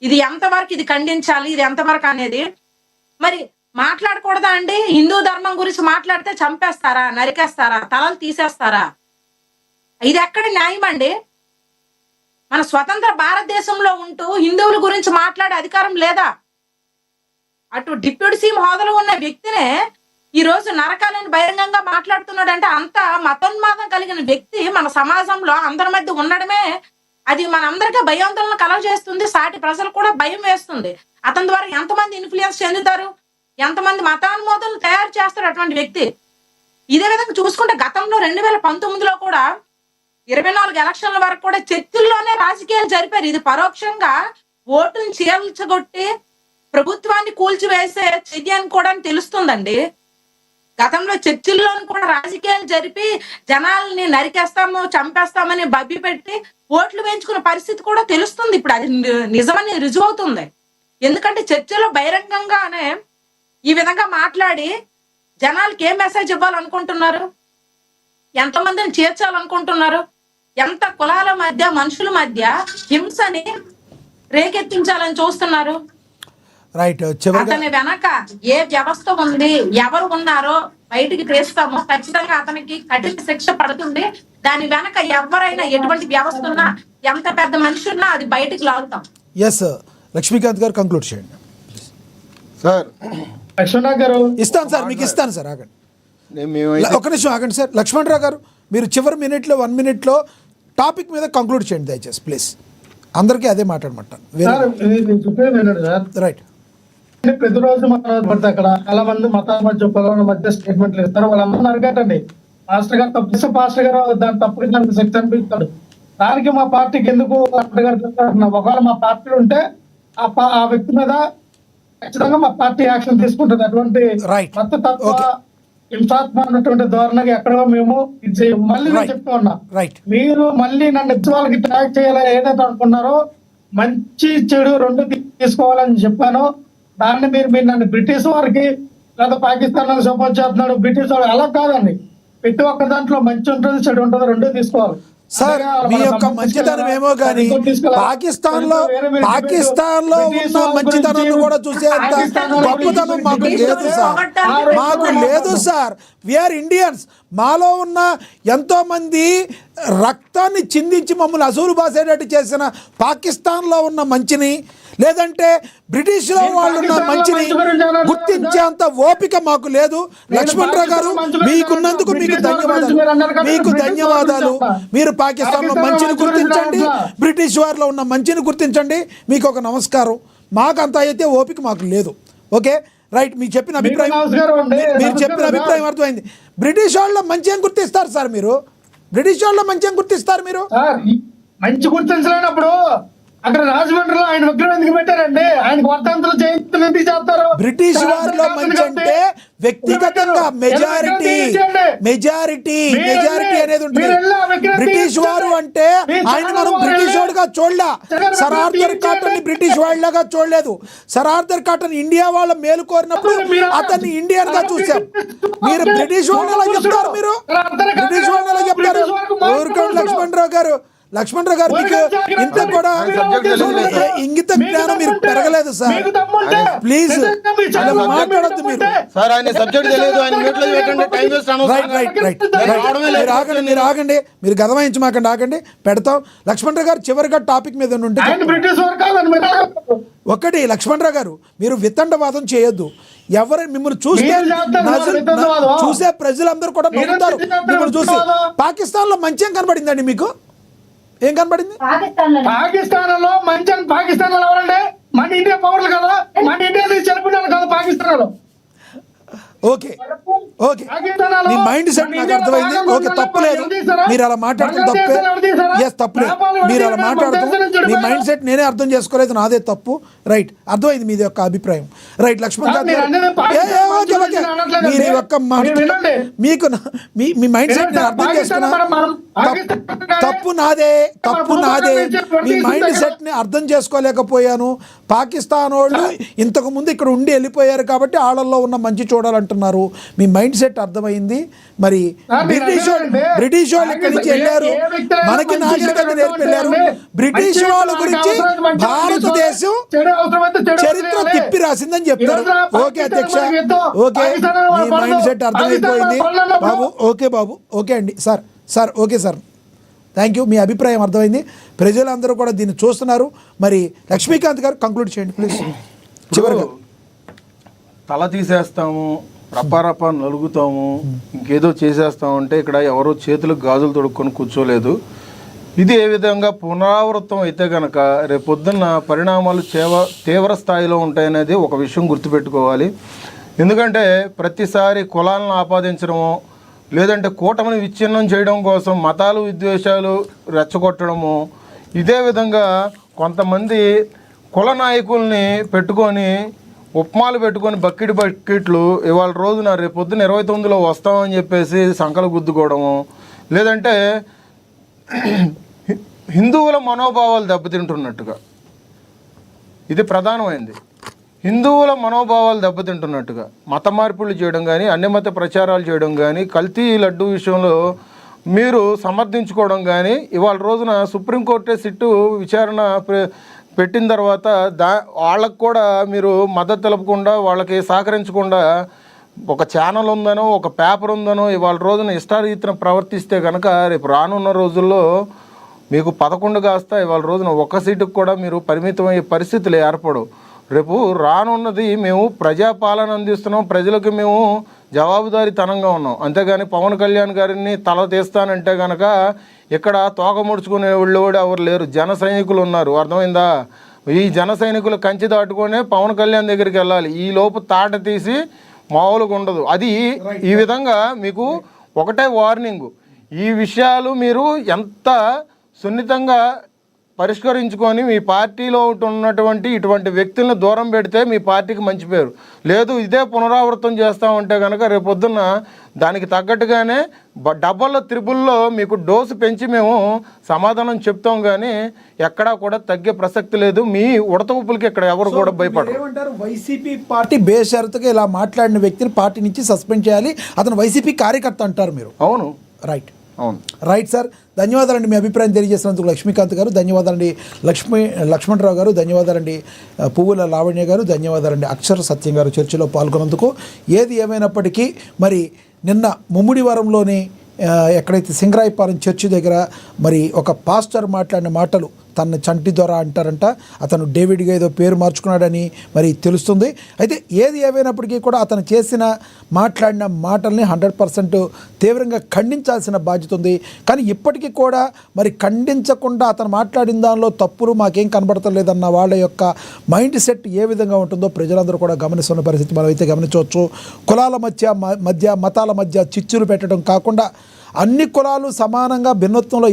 ఇది ఎంతవరకు ఇది ఖండించాలి, ఇది ఎంతవరకు అనేది. మరి మాట్లాడకూడదా అండి? హిందూ ధర్మం గురించి మాట్లాడితే చంపేస్తారా, నరికేస్తారా, తలలు తీసేస్తారా? ఇది ఎక్కడ న్యాయం అండి? మన స్వతంత్ర భారతదేశంలో ఉంటూ హిందువుల గురించి మాట్లాడే అధికారం లేదా? అటు డిప్యూటీ సీఎం హోదాలో ఉన్న వ్యక్తినే ఈ రోజు నరకాలని బహిరంగంగా మాట్లాడుతున్నాడంటే అంత మతోన్మాదం కలిగిన వ్యక్తి మన సమాజంలో అందరి మధ్య ఉండడమే అది మనందరికీ భయాందోళన కలగజేస్తుంది. సాటి ప్రజలు కూడా భయం వేస్తుంది. అతని ద్వారా ఎంతమంది ఇన్ఫ్లుయెన్స్ చెందుతారు, ఎంతమంది మతానుమోదనలు తయారు చేస్తారు అటువంటి వ్యక్తి. ఇదే విధంగా చూసుకుంటే గతంలో 2019లో కూడా 24 ఎలక్షన్ల వరకు కూడా చర్చిల్లోనే రాజకీయాలు జరిపారు. ఇది పరోక్షంగా ఓటును చీల్చగొట్టి ప్రభుత్వాన్ని కూల్చివేసే చర్యని కూడా తెలుస్తుందండి. గతంలో చర్చిల్లోని కూడా రాజకీయాలు జరిపి జనాల్ని నరికేస్తాము, చంపేస్తామని బబ్బి పెట్టి ఓట్లు వేయించుకునే పరిస్థితి కూడా తెలుస్తుంది. ఇప్పుడు అది నిజమని రుజువు అవుతుంది. ఎందుకంటే చర్చలో బహిరంగంగానే ఈ విధంగా మాట్లాడి జనాలకి ఏం మెసేజ్ ఇవ్వాలనుకుంటున్నారు, ఎంతమందిని చేర్చాలనుకుంటున్నారు, ఎంత కులాల మధ్య మనుషుల మధ్య హింసని రేకెత్తించాలని చూస్తున్నారు. రైట్ చివరిగా అతని వెనక ఏ వ్యవస్థ ఉంది, ఎవరు ఉన్నారో బయటికి తీస్తామో ఖచ్చితంగా అతనికి కఠిన శిక్ష పడుతుంది. దాని వెనక ఎవరైనా ఎటువంటి వ్యవస్థ ఉన్నా, ఎంత పెద్ద మనిషి ఉన్నా అది బయటికి లాగుతాం. ఎస్ లక్ష్మీకాంత్ గారు కంక్లూడ్ చేయండి సార్ లక్ష్మణరావు గారు ఇస్తాను సార్, మీకు ఇస్తాను సార్, ఆగండి మేమైతే ఒక నిమిషం ఆగండి సార్. లక్ష్మణరావు గారు మీరు చివరి మినిట్లో 1 minute టాపిక్ మీద కంక్లూడ్ చేయండి దయచేసి ప్లీజ్. అందరికీ అదే మాట్లాడమంటాను. సార్ ఇది చెప్పేది వినండి సార్. రైట్ ప్రతిరోజు మాట్లాడబడితే అక్కడ చాలా మంది మతాల మధ్య పొలాల మధ్య స్టేట్మెంట్లు ఇస్తారు. వాళ్ళందరూ అడగటండి పాస్టర్ గారు తప్పిస్తే పాస్టర్ గారు దాని తప్పుకి దానికి శిక్ష అనిపిస్తాడు. దానికి మా పార్టీకి ఎందుకు అడగడుతున్నారు? ఒకవేళ మా పార్టీ ఉంటే ఆ వ్యక్తి మీద ఖచ్చితంగా మా పార్టీ యాక్షన్ తీసుకుంటుంది. అటువంటి Right. మత తత్వ Okay. హింసాత్మ అన్నటువంటి ధోరణికి ఎక్కడో మేము ఇది చేయము. మళ్ళీ నేను Right. చెప్తా ఉన్నా, రైట్ మీరు మళ్ళీ నన్ను ఎత్తి వాళ్ళకి ట్రాక్ చేయాలని ఏదైతే అనుకున్నారో మంచి చెడు రెండు తీసుకోవాలని చెప్పాను. దాన్ని మీరు నన్ను బ్రిటిష్ వారికి లేదా పాకిస్తాన్ వాళ్ళకి సపోర్ట్ చేస్తున్నాడు, బ్రిటిష్ వాళ్ళు అలా కాదండి. ప్రతి ఒక్క దాంట్లో మంచి ఉంటుంది చెడు ఉంటుంది, రెండు తీసుకోవాలి. సార్ మీ యొక్క మంచితనం ఏమో కానీ పాకిస్తాన్ లో ఉన్న మంచితనాన్ని కూడా చూసేంత గొప్పతనం మాకు లేదు సార్, మాకు లేదు సార్. We are Indians. మాలో ఉన్న ఎంతో మంది రక్తాన్ని చిందించి మమ్మల్ని అసూలు బాసేటట్టు చేసిన పాకిస్తాన్లో ఉన్న మంచిని, లేదంటే బ్రిటిష్లో వాళ్ళు ఉన్న మంచిని గుర్తించేంత ఓపిక మాకు లేదు. లక్ష్మణరావు గారు మీకున్నందుకు మీకు ధన్యవాదాలు. మీరు పాకిస్తాన్లో మంచిని గుర్తించండి, బ్రిటిష్ వారిలో ఉన్న మంచిని గుర్తించండి. మీకు ఒక నమస్కారం. మాకంత అయితే ఓపిక మాకు లేదు. Okay right. మీరు చెప్పిన అభిప్రాయం అర్థమైంది. బ్రిటిష్ వాళ్ళ మంచి ఏం గుర్తిస్తారు సార్ మీరు? బ్రిటిష్ వాళ్ళ మంచి ఏం గుర్తిస్తారు మీరు? మంచి గుర్తించలేనప్పుడు అక్కడ రాజమండ్రిలో ఆయన విగ్రహం ఎందుకు పెట్టారండి? ఆయనకు వర్ధంతులు జయంతులు ఎందుకు చేస్తారు? బ్రిటిష్ వారిలో మంచి అంటే వ్యక్తిగతంగా మెజారిటీ అనేది ఉంటుంది. బ్రిటిష్ వారు అంటే ఆయన మనం బ్రిటిష్ వాడుగా చూడలే. సర్ ఆర్థర్ కాటన్ ని బ్రిటిష్ వాళ్ళగా చూడలేదు. సర్ ఆర్థర్ కాటన్ ఇండియా వాళ్ళ మేలు కోరినప్పుడు అతన్ని ఇండియన్ గా చూసాం. మీరు బ్రిటిష్ వాళ్ళని ఎలా చెప్తారు? మీరు బ్రిటిష్ వాళ్ళని ఎలా చెప్తారు? ఊరుకోండి లక్ష్మణరావు గారు మీకు ఇంత కూడా ఇంగిత జ్ఞానం మీరు పెరగలేదు సార్. ప్లీజ్ మాట్లాడద్దు మీరు. మీరు ఆగండి, మీరు గదవాయించి మాకండి, ఆగండి, పెడతాం. లక్ష్మణరావు గారు చివరిగా టాపిక్ మీద ఉంటే ఒకటి. లక్ష్మణరావు గారు మీరు వితండవాదం చేయొద్దు. ఎవరు మిమ్మల్ని చూసే ప్రజలందరూ కూడా నవ్వుతారు మిమ్మల్ని చూసి. పాకిస్తాన్ లో మంచి ఏం కనబడిందండి మీకు? ఏం కనబడింది? పాకిస్తాన్ లో మంచి పాకిస్తాన్ లో ఎవరండి? మన ఇండియా పౌరులు కదా, మన ఇండియా చెరుపున్నారు కదా పాకిస్తాన్ లో. ఓకే మీ మైండ్ సెట్ నాకు అర్థమైంది. ఓకే తప్పులేదు, మీరు అలా మాట్లాడుతున్న తప్పే. ఎస్ తప్పులేదు, మీరు అలా మాట్లాడుతూ మీ మైండ్ సెట్ నేనే అర్థం చేసుకోలేదు, నాదే తప్పు. రైట్, అర్థమైంది మీది యొక్క అభిప్రాయం. రైట్ లక్ష్మణ్ గారు మీరు యొక్క మీకు మీ మైండ్ సెట్ నేను అర్థం చేసుకున్నా. తప్పు నాదే. మీ మైండ్ సెట్ ని అర్థం చేసుకోలేకపోయాను. పాకిస్తాన్ వాళ్ళు ఇంతకు ముందు ఇక్కడ ఉండి వెళ్ళిపోయారు కాబట్టి ఆళ్ళల్లో ఉన్న మంచి చూడాలంటున్నారు. మీ మైండ్ సెట్ అర్థమైంది. మరి బ్రిటిష్ వాళ్ళు ఇక్కడి నుంచి వెళ్ళారు, మనకి నాగరికత నేర్పెళ్ళారు. బ్రిటిష్ వాళ్ళ గురించి భారతదేశం చరిత్ర తిప్పి రాసిందని చెప్తారు. ఓకే అధ్యక్ష, ఓకే మీ మైండ్ సెట్ అర్థమైపోయింది బాబు. ఓకే బాబు, ఓకే అండి sir okay sir, thank you. మీ అభిప్రాయం అర్థమైంది. ప్రజలందరూ కూడా దీన్ని చూస్తున్నారు. మరి లక్ష్మీకాంత్ గారు కంక్లూడ్ చేయండి ప్లీజ్. చివరిగా తల తీసేస్తాము, రప్ప నలుగుతాము, ఇంకేదో చేసేస్తాము అంటే ఇక్కడ ఎవరో చేతులకు గాజులు తొడుక్కొని కూర్చోలేదు. ఇది ఏ విధంగా పునరావృతం అయితే కనుక రేపొద్దున్న పరిణామాలు తీవ్ర స్థాయిలో ఉంటాయనేది ఒక విషయం గుర్తుపెట్టుకోవాలి. ఎందుకంటే ప్రతిసారి కులాలను ఆపాదించడము, లేదంటే కూటమిని విచ్ఛిన్నం చేయడం కోసం మతాలు విద్వేషాలు రెచ్చగొట్టడము, ఇదే విధంగా కొంతమంది కుల నాయకుల్ని పెట్టుకొని ఉప్మాలు పెట్టుకొని బకెట్లు ఇవాళ రోజున రేపొద్దున 29లో వస్తామని చెప్పేసి సంకలు గుద్దుకోవడము, లేదంటే హిందువుల మనోభావాలు దెబ్బతింటున్నట్టుగా, ఇది ప్రధానమైంది. హిందువుల మనోభావాలు దెబ్బతింటున్నట్టుగా మత మార్పులు చేయడం కానీ, అన్యమత ప్రచారాలు చేయడం కానీ, కల్తీ లడ్డు విషయంలో మీరు సమర్థించుకోవడం కానీ, ఇవాళ రోజున సుప్రీంకోర్టే సిట్టు విచారణ పెట్టిన తర్వాత వాళ్ళకు కూడా మీరు మద్దతు తెలపకుండా, వాళ్ళకి సహకరించకుండా ఒక ఛానల్ ఉందనో ఒక పేపర్ ఉందనో ఇవాళ రోజున ఇష్టారీతిన ప్రవర్తిస్తే కనుక రేపు రానున్న రోజుల్లో మీకు 11 కాస్త ఇవాళ రోజున ఒక్క సీటుకు కూడా మీరు పరిమితమయ్యే పరిస్థితులు ఏర్పడవు. రేపు రానున్నది మేము ప్రజాపాలన అందిస్తున్నాం, ప్రజలకు మేము జవాబుదారీతనంగా ఉన్నాం. అంతేగాని పవన్ కళ్యాణ్ గారిని తల తీస్తానంటే కనుక ఇక్కడ తోక ముడుచుకునే వాళ్ళు కూడా ఎవరు లేరు. జన సైనికులు ఉన్నారు, అర్థమైందా? ఈ జన సైనికులు కంచి దాటుకొనే పవన్ కళ్యాణ్ దగ్గరికి వెళ్ళాలి. ఈ లోపు తాట తీసి మామూలుగా ఉండదు. అది ఈ విధంగా మీకు ఒకటే వార్నింగు, ఈ విషయాలు మీరు ఎంత సున్నితంగా పరిష్కరించుకొని మీ పార్టీలో ఉన్నటువంటి ఇటువంటి వ్యక్తులను దూరం పెడితే మీ పార్టీకి మంచి పేరు. లేదు ఇదే పునరావృతం చేస్తామంటే కనుక రేపొద్దున్న దానికి తగ్గట్టుగానే డబల్ త్రిబుల్లో మీకు డోసు పెంచి మేము సమాధానం చెప్తాం. కానీ ఎక్కడా కూడా తగ్గే ప్రసక్తి లేదు. మీ ఉడత ఊపులకి ఇక్కడ ఎవరు కూడా భయపడరు. ఏమంటారు? వైసీపీ పార్టీ బేషరతుగా ఇలా మాట్లాడిన వ్యక్తిని పార్టీ నుంచి సస్పెండ్ చేయాలి, అతను వైసీపీ కార్యకర్త అంటారు మీరు? అవును, రైట్, అవును. రైట్ సార్, ధన్యవాదాలండి మీ అభిప్రాయం తెలియజేసినందుకు లక్ష్మీకాంత్ గారు, ధన్యవాదాలండి లక్ష్మణరావు గారు, ధన్యవాదాలండి పువ్వుల లావణ్య గారు, ధన్యవాదాలండి అక్షర సత్యం గారు చర్చలో పాల్గొన్నందుకు. ఏది ఏమైనప్పటికీ మరి నిన్న ముమ్మిడివరంలోని ఎక్కడైతే సింగరాయపాలెం చర్చి దగ్గర మరి ఒక పాస్టర్ మాట్లాడిన మాటలు తన చంటి దొర అంటారంట, అతను డేవిడ్గా ఏదో పేరు మార్చుకున్నాడని మరి తెలుస్తుంది. అయితే ఏది ఏమైనప్పటికీ కూడా అతను మాట్లాడిన మాటల్ని 100% తీవ్రంగా ఖండించాల్సిన బాధ్యత ఉంది. కానీ ఇప్పటికీ కూడా మరి ఖండించకుండా అతను మాట్లాడిన దానిలో తప్పులు మాకేం కనబడతలేదన్న వాళ్ళ యొక్క మైండ్ సెట్ ఏ విధంగా ఉంటుందో ప్రజలందరూ కూడా గమనిస్తున్న పరిస్థితి మనం అయితే గమనించవచ్చు. కులాల మధ్య మతాల మధ్య చిచ్చులు పెట్టడం కాకుండా అన్ని కులాలు సమానంగా భిన్నత్వంలో